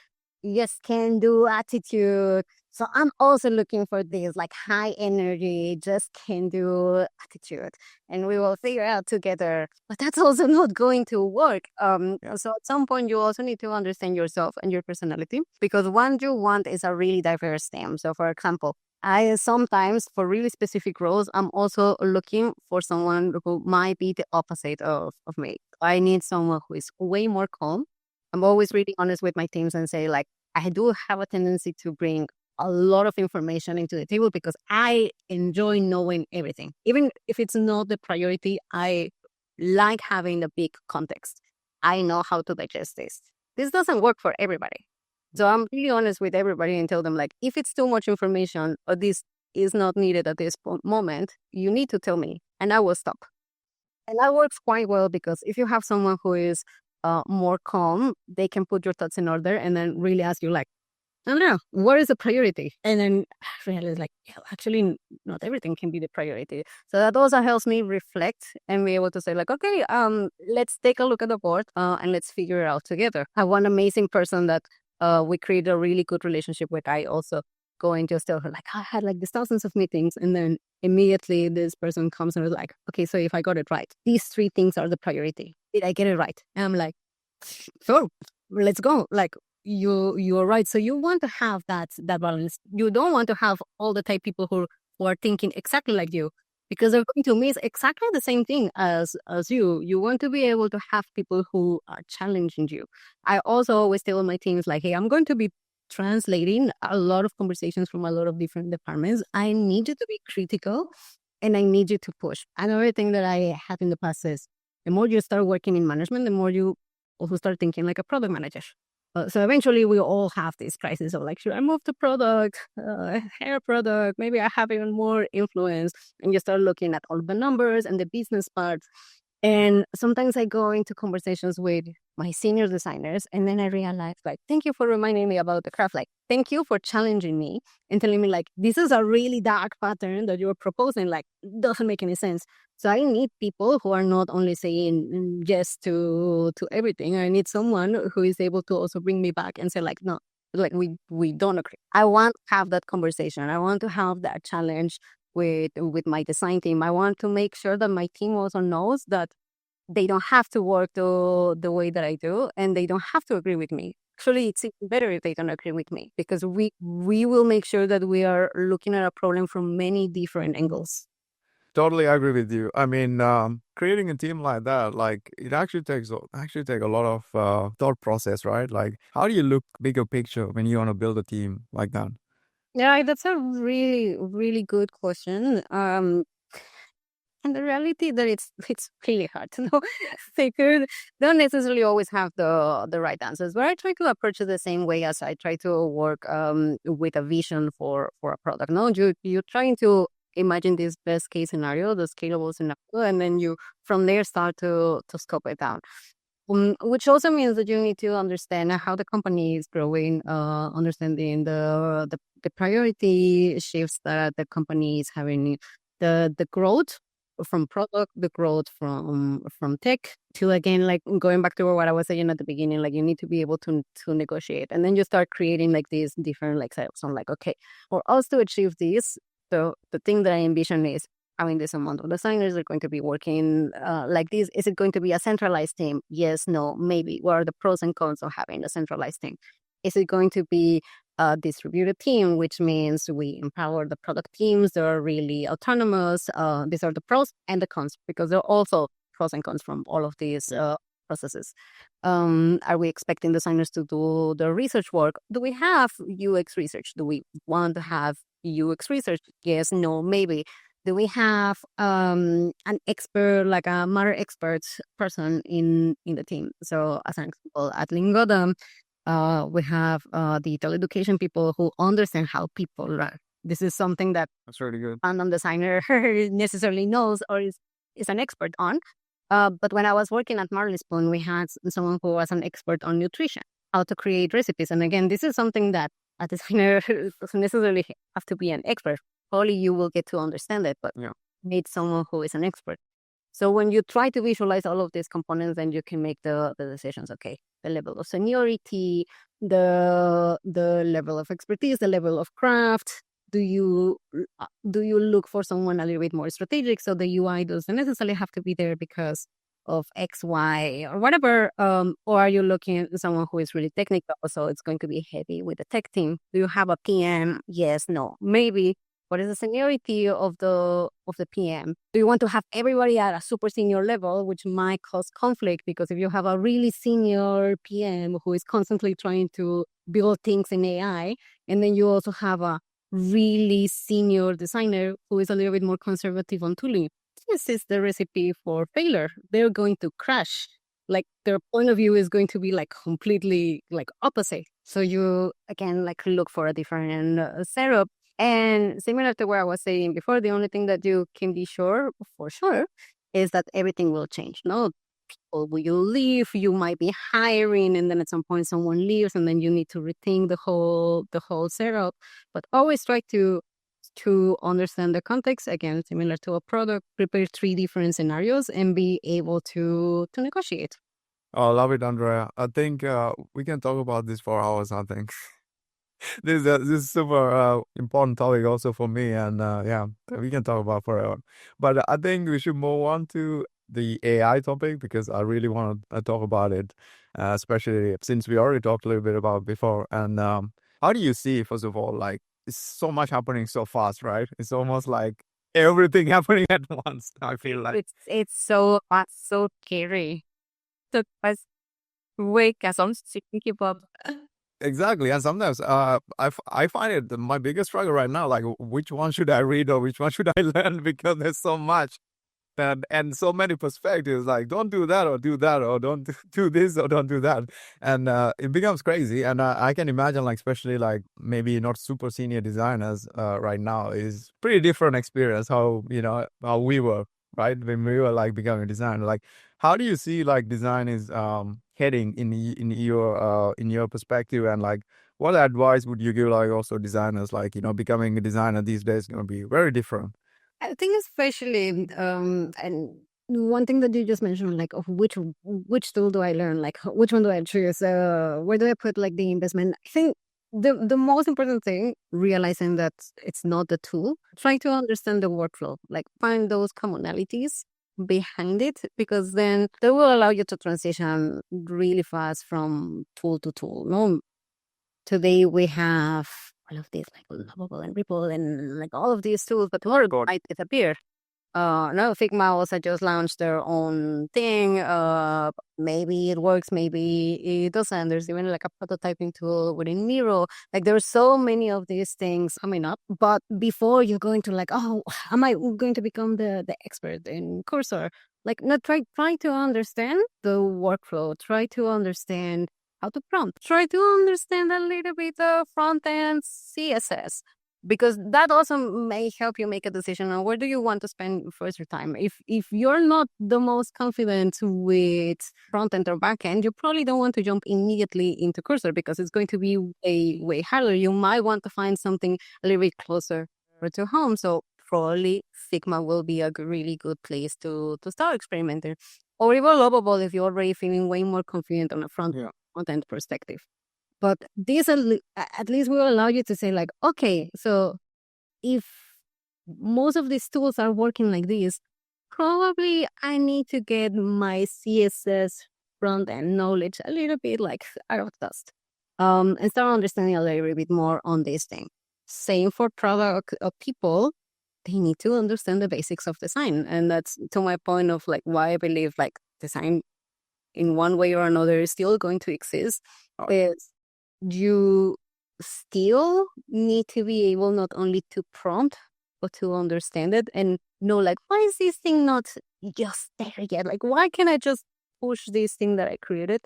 yes, can do attitude. So I'm also looking for this like high energy, just can do attitude, and we will figure out together. But that's also not going to work. Yeah. So at some point, you also need to understand yourself and your personality, because what you want is a really diverse team. So, for example, I sometimes, for really specific roles, I'm also looking for someone who might be the opposite of me. I need someone who is way more calm. I'm always really honest with my teams and say, like, I do have a tendency to bring a lot of information into the table because I enjoy knowing everything. Even if it's not the priority, I like having the big context. I know how to digest this. This doesn't work for everybody. So I'm really honest with everybody and tell them, like, if it's too much information or this is not needed at this moment, you need to tell me and I will stop. And that works quite well, because if you have someone who is more calm, they can put your thoughts in order and then really ask you, like, I don't know, what is the priority? And then realize, like, yeah, actually, not everything can be the priority. So that also helps me reflect and be able to say, like, okay, let's take a look at the board and let's figure it out together. I have one amazing person that we create a really good relationship with. I also go and just tell her, like, I had like these thousands of meetings, and then immediately this person comes and is like, okay, so if I got it right, these three things are the priority. Did I get it right? And I'm like, sure, let's go. Like, you're right. So you want to have that balance. You don't want to have all the type people who are thinking exactly like you, because they're going to miss exactly the same thing as you. You want to be able to have people who are challenging you. I also always tell my teams, like, hey, I'm going to be translating a lot of conversations from a lot of different departments. I need you to be critical and I need you to push. Another thing that I had in the past is, the more you start working in management, the more you also start thinking like a product manager. So eventually we all have this crisis of, like, should I move to product, hair product? Maybe I have even more influence. And you start looking at all the numbers and the business part. And sometimes I go into conversations with my senior designers, and then I realize, like, thank you for reminding me about the craft. Like, thank you for challenging me and telling me, like, this is a really dark pattern that you're proposing. Like, doesn't make any sense. So I need people who are not only saying yes to everything. I need someone who is able to also bring me back and say, like, no, like, we don't agree. I want to have that conversation. I want to have that challenge with my design team. I want to make sure that my team also knows that they don't have to work the way that I do, and they don't have to agree with me. Actually, it's even better if they don't agree with me, because we will make sure that we are looking at a problem from many different angles. Totally agree with you. I mean, creating a team like that, like it actually take a lot of thought process, right? Like, how do you look bigger picture when you want to build a team like that? Yeah, that's a really, really good question. And the reality that it's really hard to know. They don't necessarily always have the right answers, but I try to approach it the same way as I try to work with a vision for a product. No, you're trying to imagine this best case scenario, the scalable scenario, and then you from there start to scope it down. Which also means that you need to understand how the company is growing, understanding the priority shifts that the company is having, the growth from product, the growth from tech to, again, like going back to what I was saying at the beginning, like you need to be able to negotiate, and then you start creating like these different like setups. So I'm like, okay, for us to achieve this, the thing that I envision is having this amount of designers are going to be working like this. Is it going to be a centralized team? Yes, no, maybe. What are the pros and cons of having a centralized team? Is it going to be a distributed team, which means we empower the product teams? They're really autonomous. These are the pros and the cons, because there are also pros and cons from all of these processes. Are we expecting designers to do the research work? Do we have UX research? Do we want to have UX research? Yes, no, maybe. Do we have an expert, like a matter expert person in the team? So as an example, at Lingoda, we have the education people who understand how people learn. This is something that That's really good. a non-designer necessarily knows or is an expert on. But when I was working at Marley Spoon, we had someone who was an expert on nutrition, how to create recipes. And again, this is something that a designer doesn't necessarily have to be an expert. Probably you will get to understand it, but need someone who is an expert. So when you try to visualize all of these components, then you can make the decisions. Okay, the level of seniority, the level of expertise, the level of craft. Do you look for someone a little bit more strategic, so the UI doesn't necessarily have to be there because of X, Y, or whatever? Or are you looking at someone who is really technical, so it's going to be heavy with the tech team? Do you have a PM? Yes, no, maybe. What is the seniority of the PM? Do you want to have everybody at a super senior level, which might cause conflict? Because if you have a really senior PM who is constantly trying to build things in AI, and then you also have a really senior designer who is a little bit more conservative on tooling, this is the recipe for failure. They're going to crash. Like their point of view is going to be like completely like opposite. So you, again, like look for a different setup. And similar to what I was saying before, the only thing that you can be sure for sure is that everything will change. No, people will leave. You might be hiring, and then at some point someone leaves, and then you need to rethink the whole setup. But always try to understand the context. Again, similar to a product, prepare 3 different scenarios and be able to negotiate. Oh, love it, Andrea. I think we can talk about this for hours, I think. This is super important topic also for me, and yeah, we can talk about forever. But I think we should move on to the AI topic because I really want to talk about it, especially since we already talked a little bit about it before. And how do you see, first of all, like it's so much happening so fast, right? It's almost like everything happening at once. I feel like It's so scary. So fast. Wake as I'm thinking about. exactly, and sometimes I find it my biggest struggle right now. Like, which one should I read or which one should I learn? Because there's so much and so many perspectives. Like, don't do that or do that or don't do this or don't do that, and it becomes crazy. And I can imagine, like, especially like maybe not super senior designers right now is pretty different experience. How how we were right when we were like becoming a designer. Like, how do you see like design is heading in your perspective, and like what advice would you give like also designers, like becoming a designer these days is going to be very different. I think especially, and one thing that you just mentioned, like of which tool do I learn, like which one do I choose, where do I put like the investment? I think the most important thing, realizing that it's not the tool, trying to understand the workflow, like find those commonalities behind it, because then they will allow you to transition really fast from tool to tool. No, today we have all of these like Lovable and Ripple and like all of these tools, but tomorrow might disappear. No, Figma also just launched their own thing. Maybe it works, maybe it doesn't. There's even like a prototyping tool within Miro. Like there's so many of these things coming up. But before you're going to like, oh, am I going to become the expert in Cursor? Like, no, try to understand the workflow. Try to understand how to prompt. Try to understand a little bit of front end CSS, because that also may help you make a decision on where do you want to spend first your time. If you're not the most confident with front end or back end, you probably don't want to jump immediately into Cursor because it's going to be way harder. You might want to find something a little bit closer to home. So probably Figma will be a really good place to start experimenting. Or even Lovable if you're already feeling way more confident on a front end perspective. But this at least will allow you to say like, okay, so if most of these tools are working like this, probably I need to get my CSS front end knowledge a little bit like out of dust. And start understanding a little bit more on this thing. Same for product people, they need to understand the basics of design. And that's to my point of like why I believe like design in one way or another is still going to exist. Is you still need to be able not only to prompt but to understand it and know like why is this thing not just there yet, like why can't I just push this thing that I created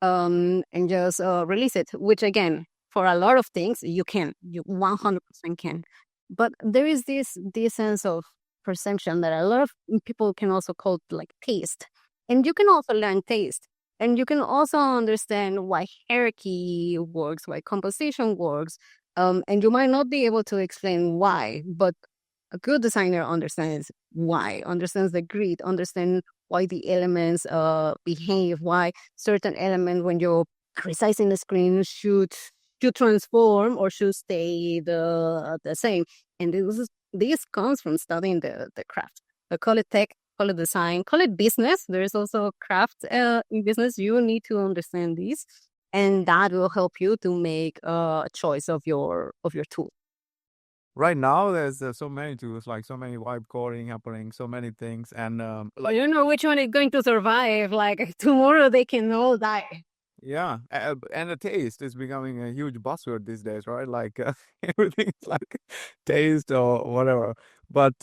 and just release it, which again for a lot of things you 100% can, but there is this sense of perception that a lot of people can also call like taste, and you can also learn taste. And you can also understand why hierarchy works, why composition works. And you might not be able to explain why, but a good designer understands why, understands the grid, understands why the elements behave, why certain element when you're resizing the screen should transform or should stay the same. And this comes from studying the craft. I call it tech, call it design, call it business. There's also craft in business. You need to understand these, and that will help you to make a choice of your tool. Right now, there's so many tools, like so many vibe coding happening, so many things, and But you know which one is going to survive. Like tomorrow, they can all die. yeah, and the taste is becoming a huge buzzword these days, right? Like everything is like taste or whatever. But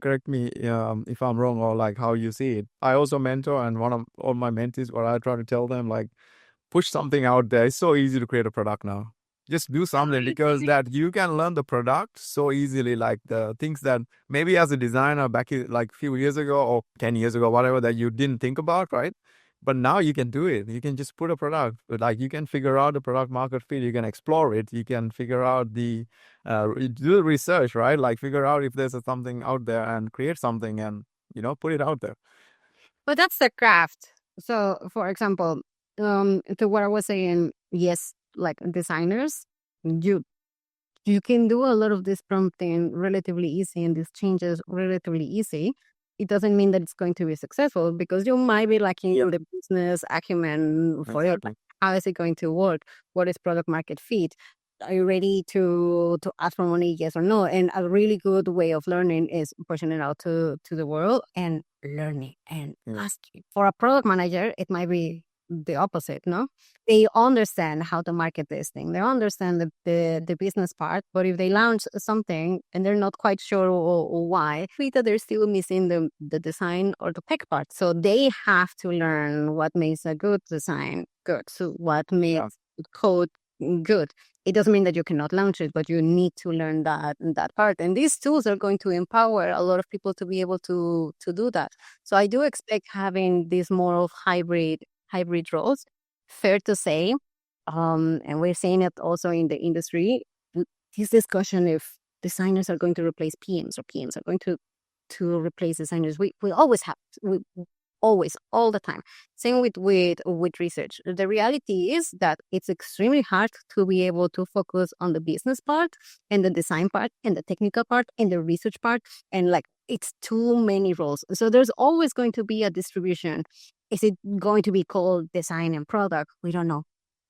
correct me if I'm wrong or like how you see it. I also mentor, and one of all my mentees, what I try to tell them, like push something out there. It's so easy to create a product now. Just do something because that you can learn the product so easily, like the things that maybe as a designer back like a few years ago or 10 years ago, whatever, that you didn't think about, right? But now you can do it. You can just put a product, like you can figure out the product market fit. You can explore it. You can figure out do the research, right? Like figure out if there's something out there and create something and, put it out there. But that's the craft. So, for example, to what I was saying, yes, like designers, you can do a lot of this prompting relatively easy and these changes relatively easy. It doesn't mean that it's going to be successful because you might be lacking in the business acumen for it. Like, how is it going to work? What is product market fit? Are you ready to ask for money? Yes or no? And a really good way of learning is pushing it out to the world and learning and asking. For a product manager, it might be the opposite, no? They understand how to market this thing. They understand the business part, but if they launch something and they're not quite sure why, that they're still missing the design or the tech part. So they have to learn what makes a good design good. So what makes code good. It doesn't mean that you cannot launch it, but you need to learn that part. And these tools are going to empower a lot of people to be able to do that. So I do expect having this more of hybrid roles. Fair to say, and we're seeing it also in the industry, this discussion if designers are going to replace PMs or PMs are going to replace designers. We always have, always, all the time. Same with research. The reality is that it's extremely hard to be able to focus on the business part and the design part and the technical part and the research part. And like, it's too many roles. So there's always going to be a distribution. Is it going to be called design and product? We don't know.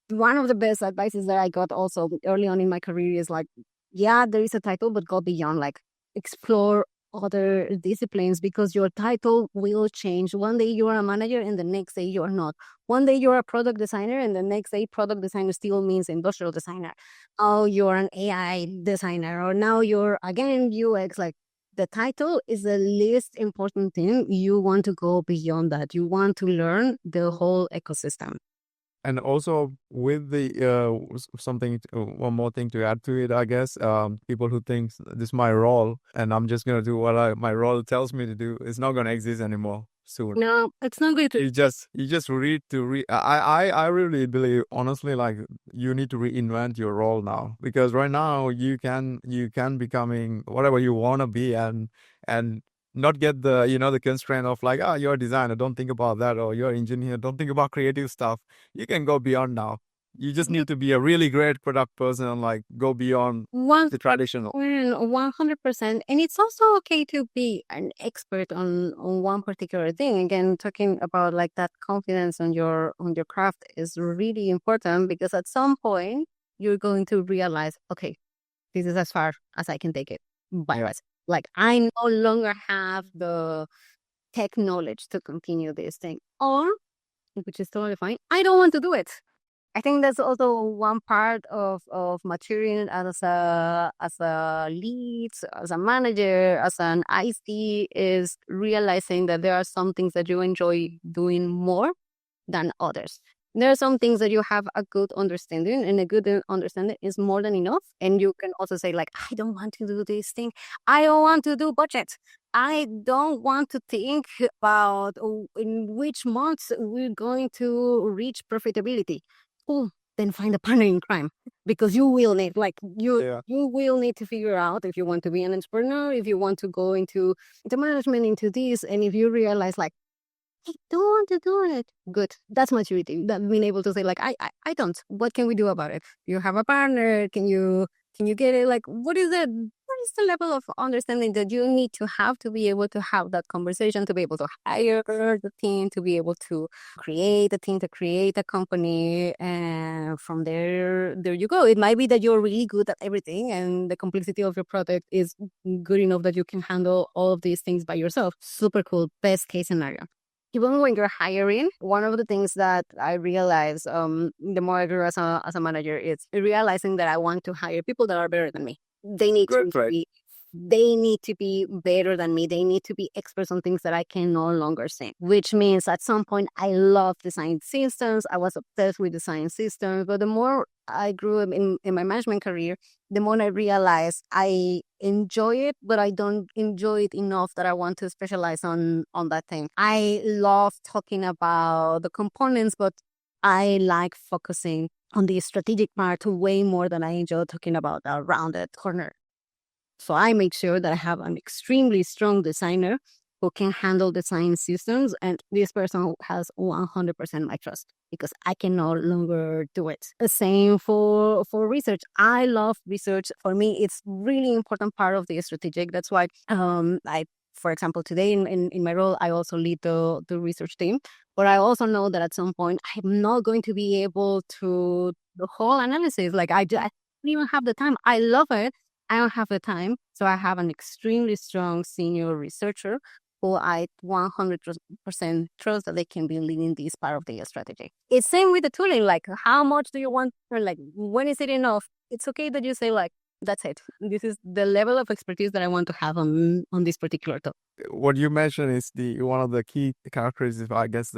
One of the best advices that I got also early on in my career is like, yeah, there is a title, but go beyond, like explore other disciplines because your title will change. One day you are a manager and the next day you are not. One day you're a product designer and the next day product designer still means industrial designer. Oh, you're an AI designer, or now you're again UX. Like, the title is the least important thing. You want to go beyond that. You want to learn the whole ecosystem. And also with the one more thing to add to it, I guess, people who think this is my role and I'm just gonna do what my role tells me to do, is not gonna exist anymore. soon. No, it's not going to. You just read to read. I really believe honestly, like you need to reinvent your role now, because right now you can becoming whatever you want to be, and not get the the constraint of like, ah, you're a designer, don't think about that, or you're an engineer, don't think about creative stuff. You can go beyond now. You just need to be a really great product person and like go beyond One the traditional. 100%. And it's also okay to be an expert on one particular thing. Again, talking about like that confidence on your craft is really important, because at some point you're going to realize, okay, this is as far as I can take it by Yeah. myself. Like I no longer have the tech knowledge to continue this thing. Or, which is totally fine, I don't want to do it. I think that's also one part of maturing as a lead, as a manager, as an IC, is realizing that there are some things that you enjoy doing more than others. There are some things that you have a good understanding, and a good understanding is more than enough. And you can also say, like, I don't want to do this thing. I don't want to do budget. I don't want to think about in which months we're going to reach profitability. Cool. Then find a partner in crime, because you will need, like, Yeah. you will need to figure out if you want to be an entrepreneur, if you want to go into management, into this, and if you realize, like, I don't want to do it. Good. That's maturity. That being able to say, like, I don't. What can we do about it? You have a partner. Can you get it? Like, what is it? What is the level of understanding that you need to be able to have that conversation, to be able to hire the team, to be able to create a team, to create a company, and from there you go. It might be that you're really good at everything, and the complexity of your product is good enough that you can handle all of these things by yourself. Super cool. Best case scenario. Even when you're hiring, one of the things that I realize, the more I grew as a manager, is realizing that I want to hire people that are better than me. They need Great, to right. be they need to be better than me. They need to be experts on things that I can no longer say. Which means at some point I love design systems. I was obsessed with design systems. But the more I grew in my management career, the more I realized I enjoy it, but I don't enjoy it enough that I want to specialize on that thing. I love talking about the components, but I like focusing on the strategic part way more than I enjoy talking about the rounded corner. So I make sure that I have an extremely strong designer who can handle design systems, and this person has 100% my trust, because I can no longer do it. The same for research. I love research. For me, it's really important part of the strategic. That's why I, for example, today in my role, I also lead the research team. But I also know that at some point I'm not going to be able to the whole analysis. Like I don't even have the time. I love it. I don't have the time. So I have an extremely strong senior researcher who I 100% trust that they can be leading this part of the strategy. It's same with the tooling. Like, how much do you want? Or like, when is it enough? It's okay that you say, like, that's it. This is the level of expertise that I want to have on this particular topic. What you mentioned is the one of the key characteristics, I guess,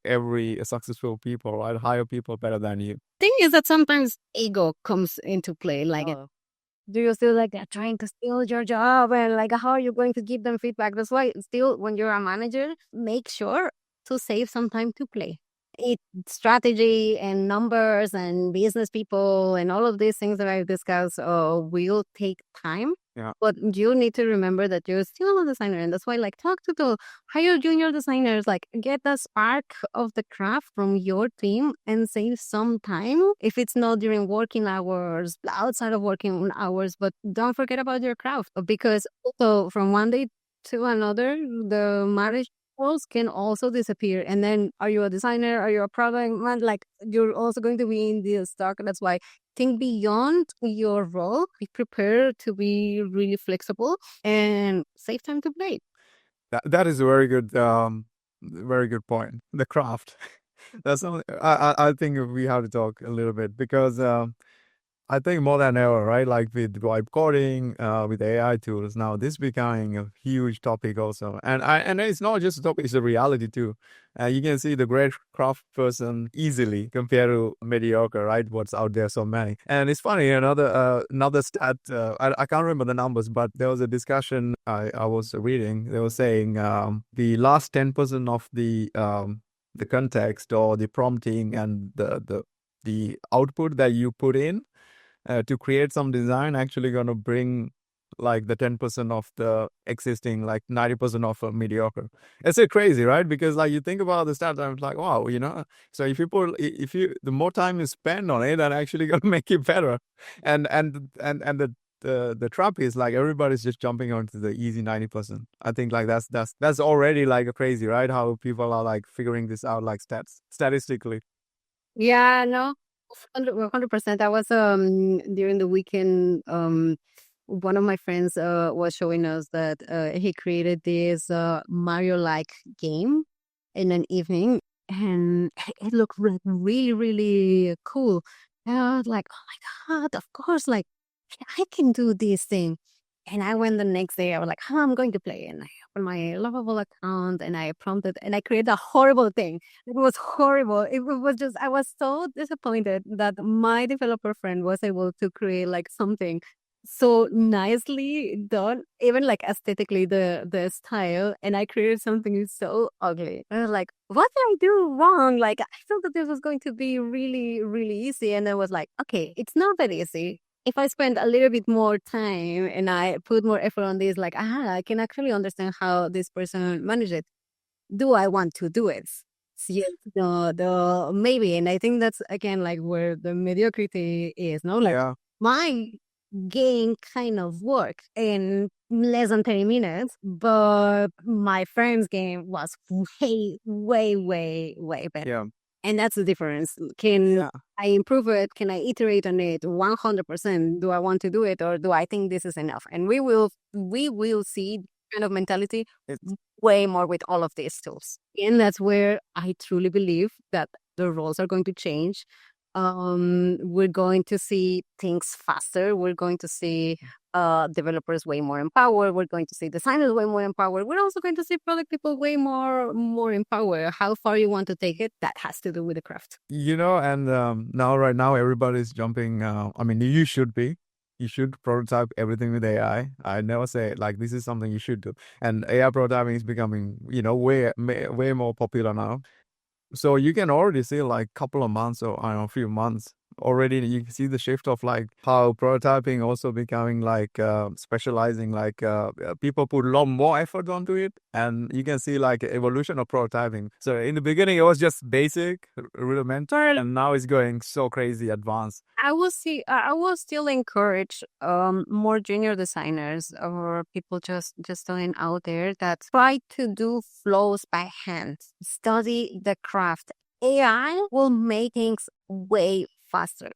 every successful people, right? Hire people better than you. Thing is that sometimes ego comes into play. Like, do you feel like they're trying to steal your job, and like how are you going to give them feedback? That's why still, when you're a manager, make sure to save some time to play. It strategy and numbers and business people and all of these things that I've discussed will take time. Yeah. But you need to remember that you're still a designer, and that's why, like, talk to the hire junior designers, like, get the spark of the craft from your team and save some time. If it's not during working hours, outside of working hours, but don't forget about your craft, because also from one day to another, the marriage roles can also disappear. And then, are you a designer? Are you a product man? Like, you're also going to be in the stock. That's why think beyond your role. Be prepared to be really flexible and save time to play. That is a very good point. The craft. That's something I think we have to talk a little bit, because I think more than ever, right? Like with vibe coding, with AI tools, now this becoming a huge topic also. And it's not just a topic; it's a reality too. You can see the great craft person easily compared to mediocre, right? What's out there, so many. And it's funny, another stat. I can't remember the numbers, but there was a discussion I was reading. They were saying the last 10% of the context or the prompting and the output that you put in to create some design actually going to bring like the 10% of the existing, like 90% of a mediocre. It's so crazy, right? Because like you think about the stats, I'm like, wow, so if you the more time you spend on it, that actually going to make it better. And the trap is like everybody's just jumping onto the easy 90%. I think like that's already like a crazy, right? How people are like figuring this out, like statistically. Yeah, no, 100%. I was during the weekend. One of my friends was showing us that he created this Mario-like game in an evening, and it looked really, really cool. And I was like, oh my God, of course, like I can do this thing. And I went the next day, I was like, oh, I'm going to play. And I opened my Lovable account and I prompted and I created a horrible thing. It was horrible. It was just, I was so disappointed that my developer friend was able to create like something so nicely done, even like aesthetically the style, and I created something so ugly. I was like, what did I do wrong? Like I thought that this was going to be really, really easy, and I was like, okay, it's not that easy. If I spend a little bit more time and I put more effort on this, like, I can actually understand how this person managed it. Do I want to do it? Yes, the maybe, and I think that's again like where the mediocrity is. No, like Yeah. my game kind of work in less than 30 minutes, but my friend's game was way, way, way, way better. Yeah. And that's the difference. Can Yeah. I improve it? Can I iterate on it 100%? Do I want to do it or do I think this is enough? And we will see kind of mentality It's way more with all of these tools. And that's where I truly believe that the roles are going to change. We're going to see things faster. We're going to see developers way more empowered. We're going to see designers way more empowered. We're also going to see product people way more empowered. How far you want to take it, that has to do with the craft. and now right now everybody's jumping. I mean, you should be. You should prototype everything with AI. I never say like this is something you should do. And AI prototyping is becoming, way more popular now. So you can already see like couple of months or I don't know, a few months already. You can see the shift of like how prototyping also becoming like specializing. Like people put a lot more effort onto it, and you can see like evolution of prototyping. So in the beginning, it was just basic, rudimentary, and now it's going so crazy advanced. I will still encourage more junior designers or people just starting out there that try to do flows by hand. Study the craft. AI will make things way faster.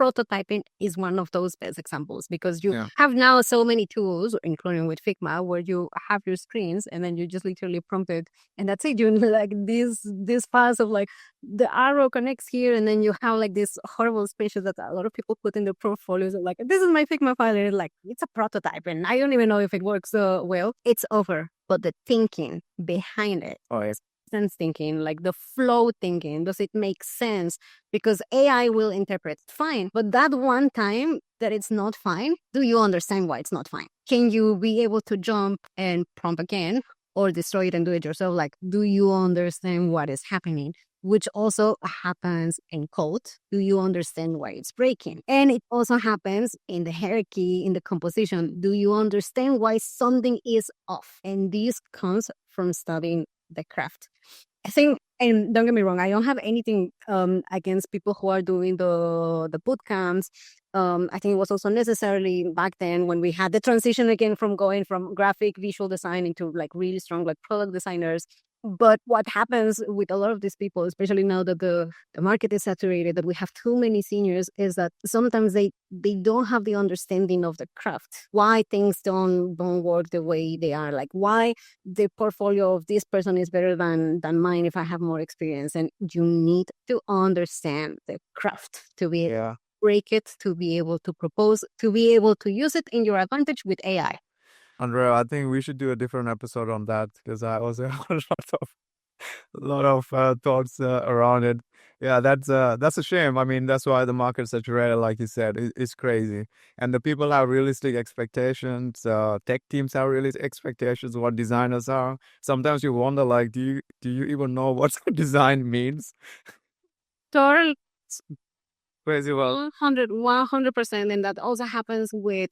Prototyping is one of those best examples because you Yeah. have now so many tools, including with Figma, where you have your screens and then you just literally prompt it, and that's it. You like this files of like the arrow connects here, and then you have like this horrible spaces that a lot of people put in their portfolios. Of like, this is my Figma file, and like it's a prototype, and I don't even know if it works well. It's over, but the thinking behind it, Oh, yes. sense thinking, like the flow thinking. Does it make sense? Because AI will interpret fine, but that one time that it's not fine, do you understand why it's not fine? Can you be able to jump and prompt again or destroy it and do it yourself? Like, do you understand what is happening? Which also happens in code. Do you understand why it's breaking? And it also happens in the hierarchy, in the composition. Do you understand why something is off? And this comes from studying the craft. I think, and don't get me wrong, I don't have anything against people who are doing the boot camps. I think it was also necessarily back then when we had the transition again from going from graphic visual design into like really strong like product designers. But what happens with a lot of these people, especially now that the market is saturated, that we have too many seniors, is that sometimes they don't have the understanding of the craft. Why things don't work the way they are. Like why the portfolio of this person is better than mine if I have more experience. And you need to understand the craft to be Yeah. break it to be able to propose, to be able to use it in your advantage with AI. Andrea, I think we should do a different episode on that because I also have a lot of thoughts around it. Yeah, that's a shame. I mean, that's why the market's saturated, like you said. It's crazy, and the people have realistic expectations. Tech teams have realistic expectations. What designers are. Sometimes you wonder, like, do you even know what design means? Totally. It's crazy. Well, 100%. And that also happens with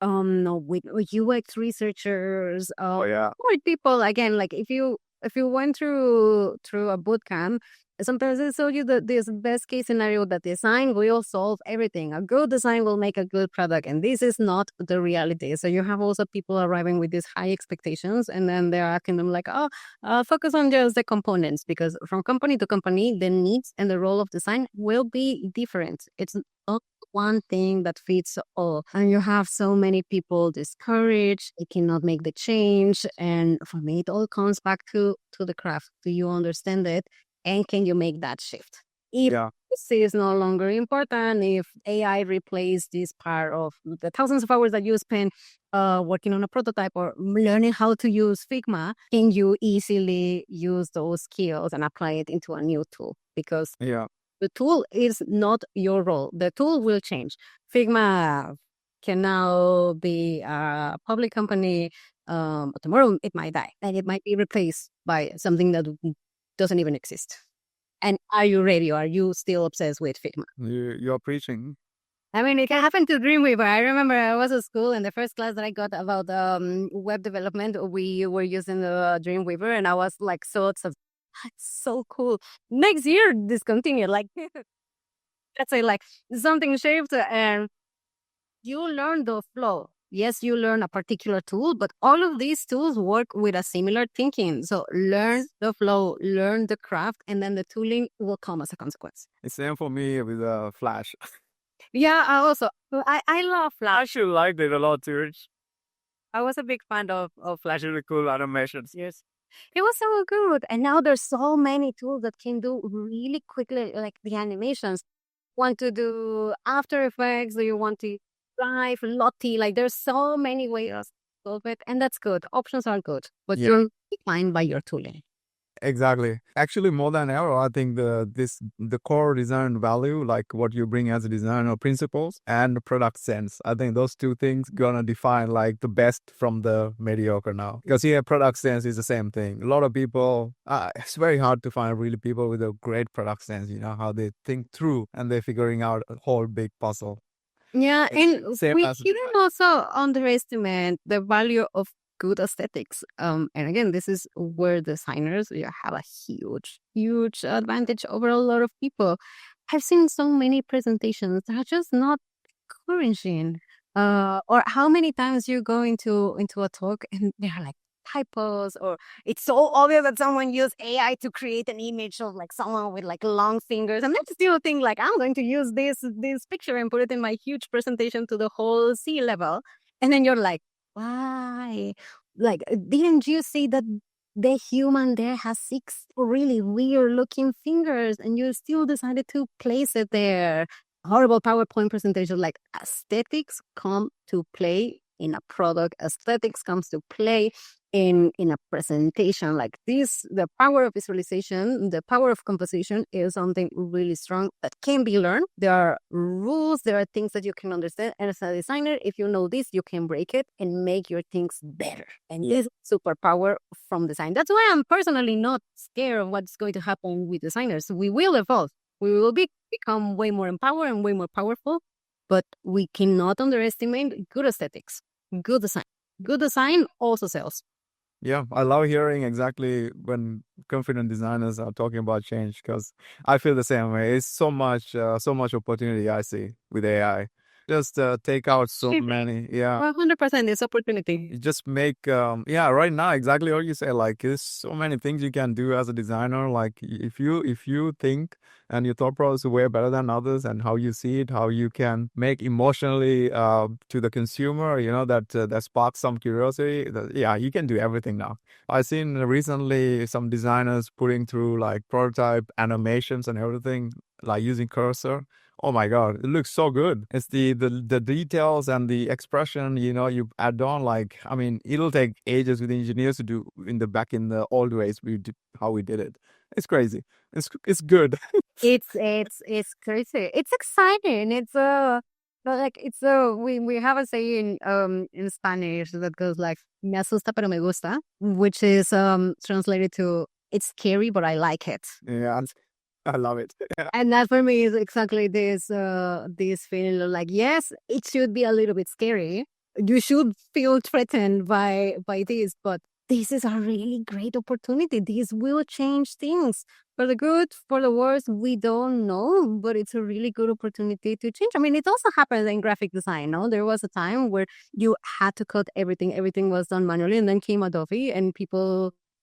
no, with UX researchers, oh yeah, or people, again, like if you went through a boot camp, sometimes they tell you that this best case scenario, that design will solve everything. A good design will make a good product, and this is not the reality. So you have also people arriving with these high expectations, and then they're asking them like, oh, focus on just the components, because from company to company, the needs and the role of design will be different. It's not one thing that fits all. And you have so many people discouraged, they cannot make the change. And for me, it all comes back to the craft. Do you understand it? And can you make that shift? If yeah, this is no longer important, if AI replaced this part of the thousands of hours that you spend working on a prototype or learning how to use Figma, can you easily use those skills and apply it into a new tool? Because yeah. the tool is not your role. The tool will change. Figma can now be a public company. Tomorrow it might die, and it might be replaced by something that doesn't even exist. And are you ready? Or are you still obsessed with Figma? You're preaching. I mean, it can happen to Dreamweaver. I remember I was at school, and the first class that I got about web development, we were using the Dreamweaver, and I was like, so it's so cool. Next year, discontinue. Like, let's say, like something shaped, and you learn the flow. Yes, you learn a particular tool, but all of these tools work with a similar thinking. So learn the flow, learn the craft, and then the tooling will come as a consequence. It's same for me with Flash. Yeah, I love I Flash. actually liked it a lot too. I was a big fan of Flash, really cool animations. Yes. It was so good. And now there's so many tools that can do really quickly, like the animations. Want to do After Effects? Do you want to drive Lottie? Like there's so many ways to solve it. And that's good. Options are good. But Yeah. you're defined by your tooling. Exactly. Actually, more than ever, I think the core design value, like what you bring as a designer, principles and product sense. I think those two things gonna define like the best from the mediocre now. Because here, product sense is the same thing. A lot of people, it's very hard to find really people with a great product sense. You know how they think through and they're figuring out a whole big puzzle. Yeah, and Same we as shouldn't also underestimate the value of good aesthetics. And again, this is where designers, you have a huge advantage over a lot of people. I've seen so many presentations that are just not encouraging. Or how many times you go into a talk and there are like typos, or it's so obvious that someone used AI to create an image of like someone with like long fingers, and then still think like I'm going to use this picture and put it in my huge presentation to the whole C level, and then you're like, why? Like, didn't you see that the human there has 6 really weird looking fingers, and you still decided to place it there? Horrible PowerPoint presentation. Like, aesthetics come to play in a product. Aesthetics comes to play in a presentation like this. The power of visualization, the power of composition is something really strong that can be learned. There are rules, there are things that you can understand. And as a designer, if you know this, you can break it and make your things better. And this superpower from design. That's why I'm personally not scared of what's going to happen with designers. We will evolve. We will become way more empowered and way more powerful, but we cannot underestimate good aesthetics, good design. Good design also sells. Yeah, I love hearing exactly when confident designers are talking about change because I feel the same way. It's so much opportunity I see with AI. Just take out so many. Yeah, 100% is opportunity. you just make yeah, right now exactly what you say. Like there's so many things you can do as a designer. Like if you think and your thought process is way better than others, and how you see it, how you can make emotionally to the consumer, you know, that sparks some curiosity. Yeah, you can do everything now. I've seen recently some designers putting through like prototype animations and everything, like using cursor Oh my God, it looks so good. It's the details and the expression, you add on like, I mean, it'll take ages with engineers to do in the old ways how we did it. It's crazy. It's good. It's crazy. It's exciting. It's but like it's we have a saying in Spanish that goes like "me asusta pero me gusta," which is translated to "it's scary but I like it." Yeah, I love it. Yeah. And that for me is exactly this feeling of like, yes, it should be a little bit scary. You should feel threatened by this, but this is a really great opportunity. This will change things for the good, for the worse. We don't know, but it's a really good opportunity to change. I mean, it also happens in graphic design. No, there was a time where you had to cut everything. Everything was done manually, and then came Adobe, and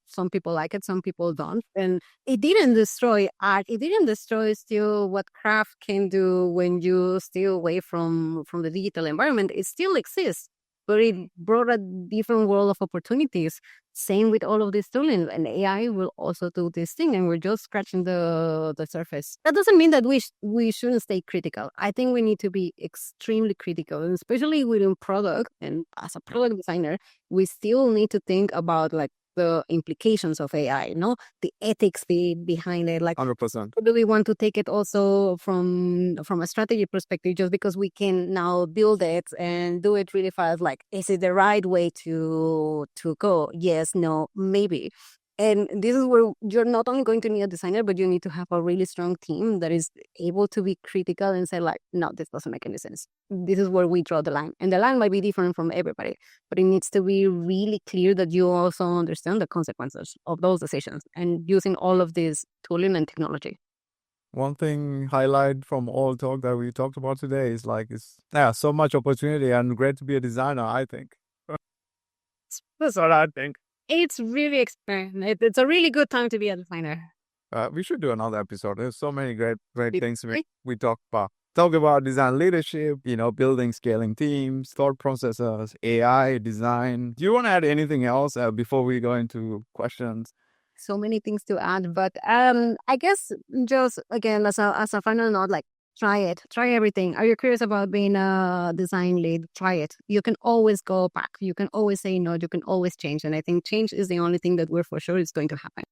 some people like it, some people don't. And it didn't destroy art. It didn't destroy still what craft can do when you stay away from the digital environment. It still exists, but it brought a different world of opportunities. Same with all of this tooling, and AI will also do this thing, and we're just scratching the surface. That doesn't mean that we shouldn't stay critical. I think we need to be extremely critical, and especially within product. And as a product designer, we still need to think about like the implications of AI, the ethics behind it. Like, 100%. do we want to take it also from a strategy perspective? Just because we can now build it and do it really fast, like, is it the right way to go? Yes, no, maybe. And this is where you're not only going to need a designer, but you need to have a really strong team that is able to be critical and say like, no, this doesn't make any sense. This is where we draw the line. And the line might be different from everybody, but it needs to be really clear that you also understand the consequences of those decisions and using all of this tooling and technology. One thing highlight from all talk that we talked about today is like, so much opportunity and great to be a designer, I think. That's what I think. It's really exciting. It's a really good time to be a designer. We should do another episode. There's so many great It- things we talk about. Talk about design leadership, building, scaling teams, thought processes, AI, design. Do you want to add anything else before we go into questions? So many things to add, but I guess just again as a final note, like try everything. Are you curious about being a design lead? Try it. You can always go back. You can always say no. You can always change, and I think change is the only thing that we're for sure is going to happen.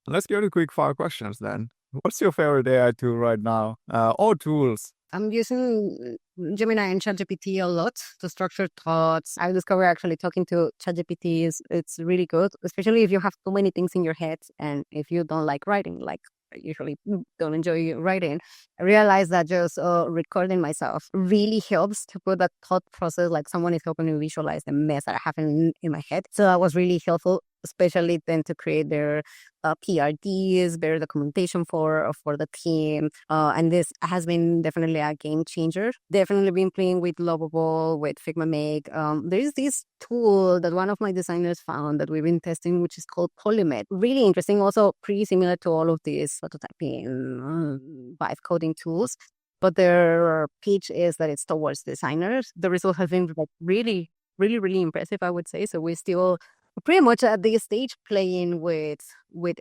Let's go to quick fire questions then. What's your favorite AI tool right now? Or tools? I'm using Gemini and ChatGPT a lot to structure thoughts. I discovered actually talking to ChatGPT it's really good, especially if you have too many things in your head and if you don't like writing, like I usually don't enjoy writing. I realized that just recording myself really helps to put that thought process, like someone is helping me visualize the mess that I have in my head. So that was really helpful, especially then to create their PRDs, better documentation for the team. And this has been definitely a game changer. Definitely been playing with Lovable, with Figma Make. There's this tool that one of my designers found that we've been testing, which is called Polymed. Really interesting. Also pretty similar to all of these prototyping, vibe coding tools. But their pitch is that it's towards designers. The result has been like really, really, really impressive, I would say. So we're still pretty much at this stage playing with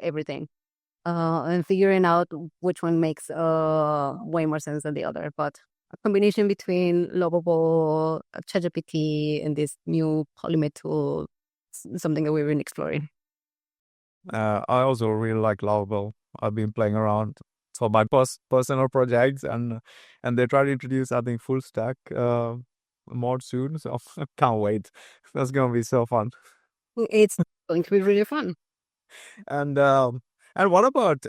everything and figuring out which one makes way more sense than the other. But a combination between Lovable, ChatGPT, and this new Polymed tool is something that we've been exploring. I also really like Lovable. I've been playing around for my personal projects, and they try to introduce, I think, full stack mod soon. So can't wait. That's gonna be so fun. It's going to be really fun. And what about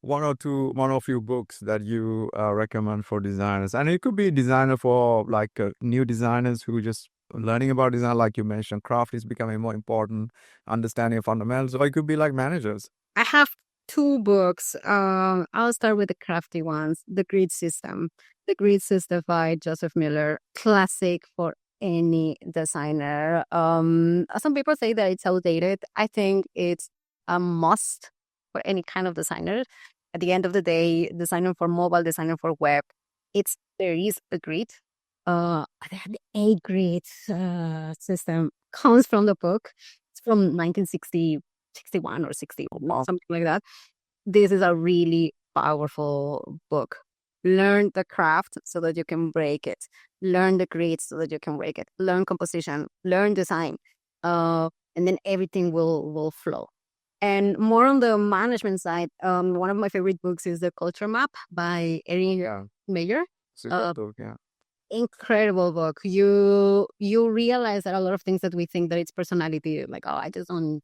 one or few books that you recommend for designers? And it could be designer for like new designers who just learning about design, like you mentioned, craft is becoming more important, understanding of fundamentals, or it could be like managers. I have two books. I'll start with the crafty ones. The Grid System. The Grid System by Joseph Miller. Classic for any designer. Some people say that it's outdated. I think it's a must for any kind of designer. At the end of the day, designing for mobile, designing for web, there is a grid. The A grid system comes from the book. It's from 1961 or 60, something like that. This is a really powerful book. Learn the craft so that you can break it. Learn the grades so that you can break it. Learn composition. Learn design. And then everything will flow. And more on the management side, one of my favorite books is The Culture Map by Erin Yeah. Mayer. Super book, yeah. Incredible book. You realize that a lot of things that we think that it's personality, like, oh, I just don't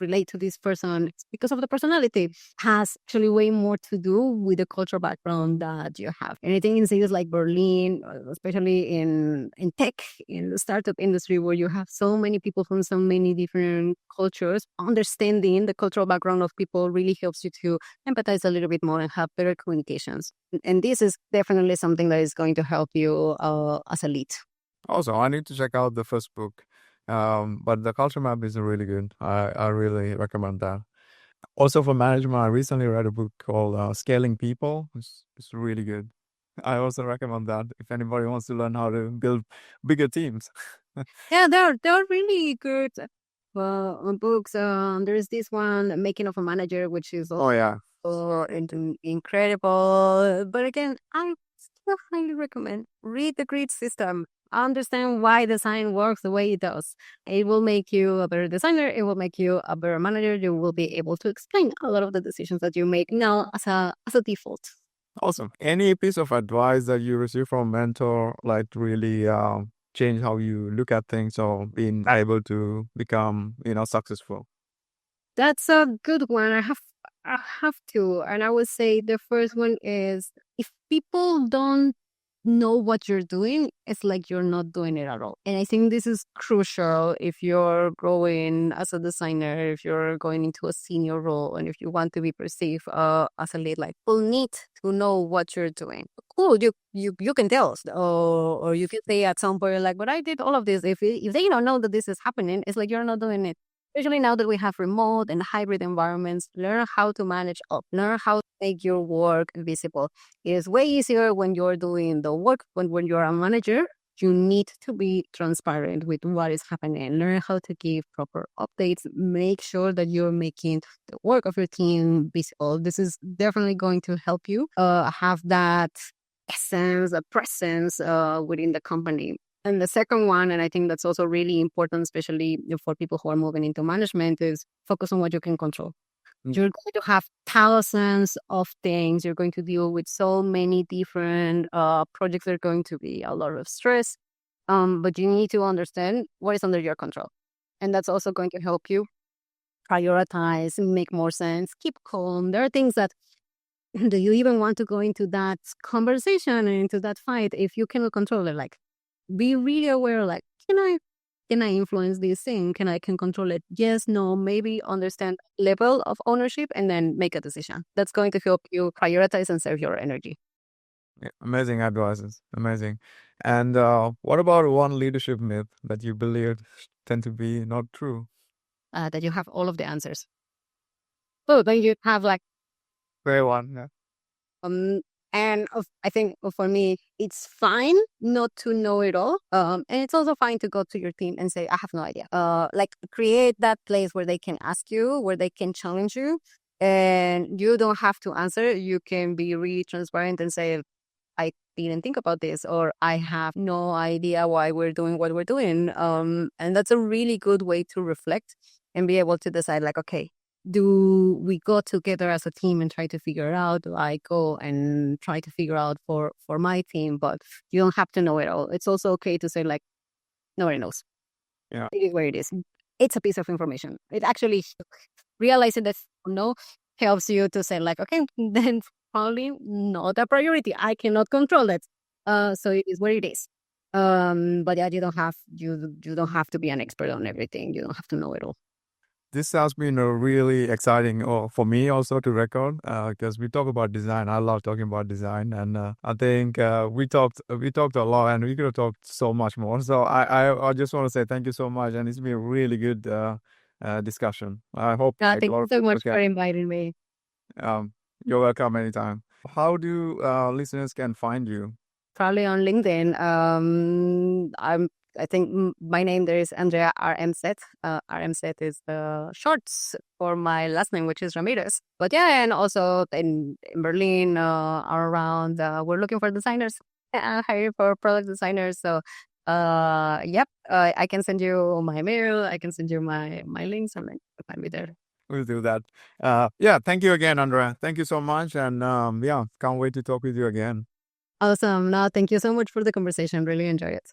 relate to this person, it's because of the personality, has actually way more to do with the cultural background that you have. And I think in cities like Berlin, especially in tech, in the startup industry, where you have so many people from so many different cultures, understanding the cultural background of people really helps you to empathize a little bit more and have better communications. And this is definitely something that is going to help you as a lead. Also, I need to check out the first book. But the culture map is really good. I really recommend that. Also for management, I recently read a book called Scaling People. It's really good. I also recommend that if anybody wants to learn how to build bigger teams. Yeah, they're really good books. There's this one, Making of a Manager, which is Oh yeah. incredible. But again, I still highly recommend read the grid system. Understand why design works the way it does. It will make you a better designer. It will make you a better manager. You will be able to explain a lot of the decisions that you make now as a default. Awesome. Any piece of advice that you receive from a mentor, like really change how you look at things or being able to become, successful? That's a good one. I have to. And I would say the first one is, if people don't know what you're doing, it's like you're not doing it at all. And I think this is crucial if you're growing as a designer, if you're going into a senior role, and if you want to be perceived as a lead. Like, people need to know what you're doing. Cool, you can tell us, or you can say at some point, like, but I did all of this. If they don't know that this is happening, it's like you're not doing it. Especially now that we have remote and hybrid environments, learn how to manage up, learn how to make your work visible. It is way easier when you're doing the work, when you're a manager. You need to be transparent with what is happening. Learn how to give proper updates. Make sure that you're making the work of your team visible. This is definitely going to help you have that essence, a presence within the company. And the second one, and I think that's also really important, especially for people who are moving into management, is focus on what you can control. You're going to have thousands of things. You're going to deal with so many different projects. There are going to be a lot of stress, but you need to understand what is under your control. And that's also going to help you prioritize, make more sense, keep calm. There are things that, do you even want to go into that conversation and into that fight if you cannot control it? Like, be really aware, like, can I influence this thing? Can control it? Yes, no, maybe understand level of ownership and then make a decision. That's going to help you prioritize and save your energy. Yeah, amazing advices. Amazing. And what about one leadership myth that you believe tend to be not true? That you have all of the answers. So then you have like Very one. Yeah. Um, I think for me, it's fine not to know it all. And it's also fine to go to your team and say, I have no idea. Like, create that place where they can ask you, where they can challenge you, and you don't have to answer. You can be really transparent and say, I didn't think about this, or I have no idea why we're doing what we're doing. And that's a really good way to reflect and be able to decide, like, okay, do we go together as a team and try to figure it out? Do I go and try to figure out for my team? But you don't have to know it all. It's also okay to say, like, nobody knows. Yeah. It is where it is. It's a piece of information. It actually, realizing that you know helps you to say, like, okay, then probably not a priority. I cannot control it. So it is where it is. But yeah, you don't have to be an expert on everything. You don't have to know it all. This has been a really exciting, or for me also to record, because we talk about design. I love talking about design, and I think we talked a lot, and we could have talked so much more. So I just want to say thank you so much, and it's been a really good discussion. I hope like, a Thank lot you of so people much for can. inviting me. You're welcome anytime. How do listeners can find you? Probably on LinkedIn. I'm I think my name there is Andrea RMZ. RMZ is the shorts for my last name, which is Ramirez. But yeah, and also in Berlin, around, we're looking for designers, hiring for product designers. So, yep, I can send you my mail. I can send you my links. I'm like, find me there. We'll do that. Yeah, thank you again, Andrea. Thank you so much. And yeah, can't wait to talk with you again. Awesome. No, thank you so much for the conversation. Really enjoy it.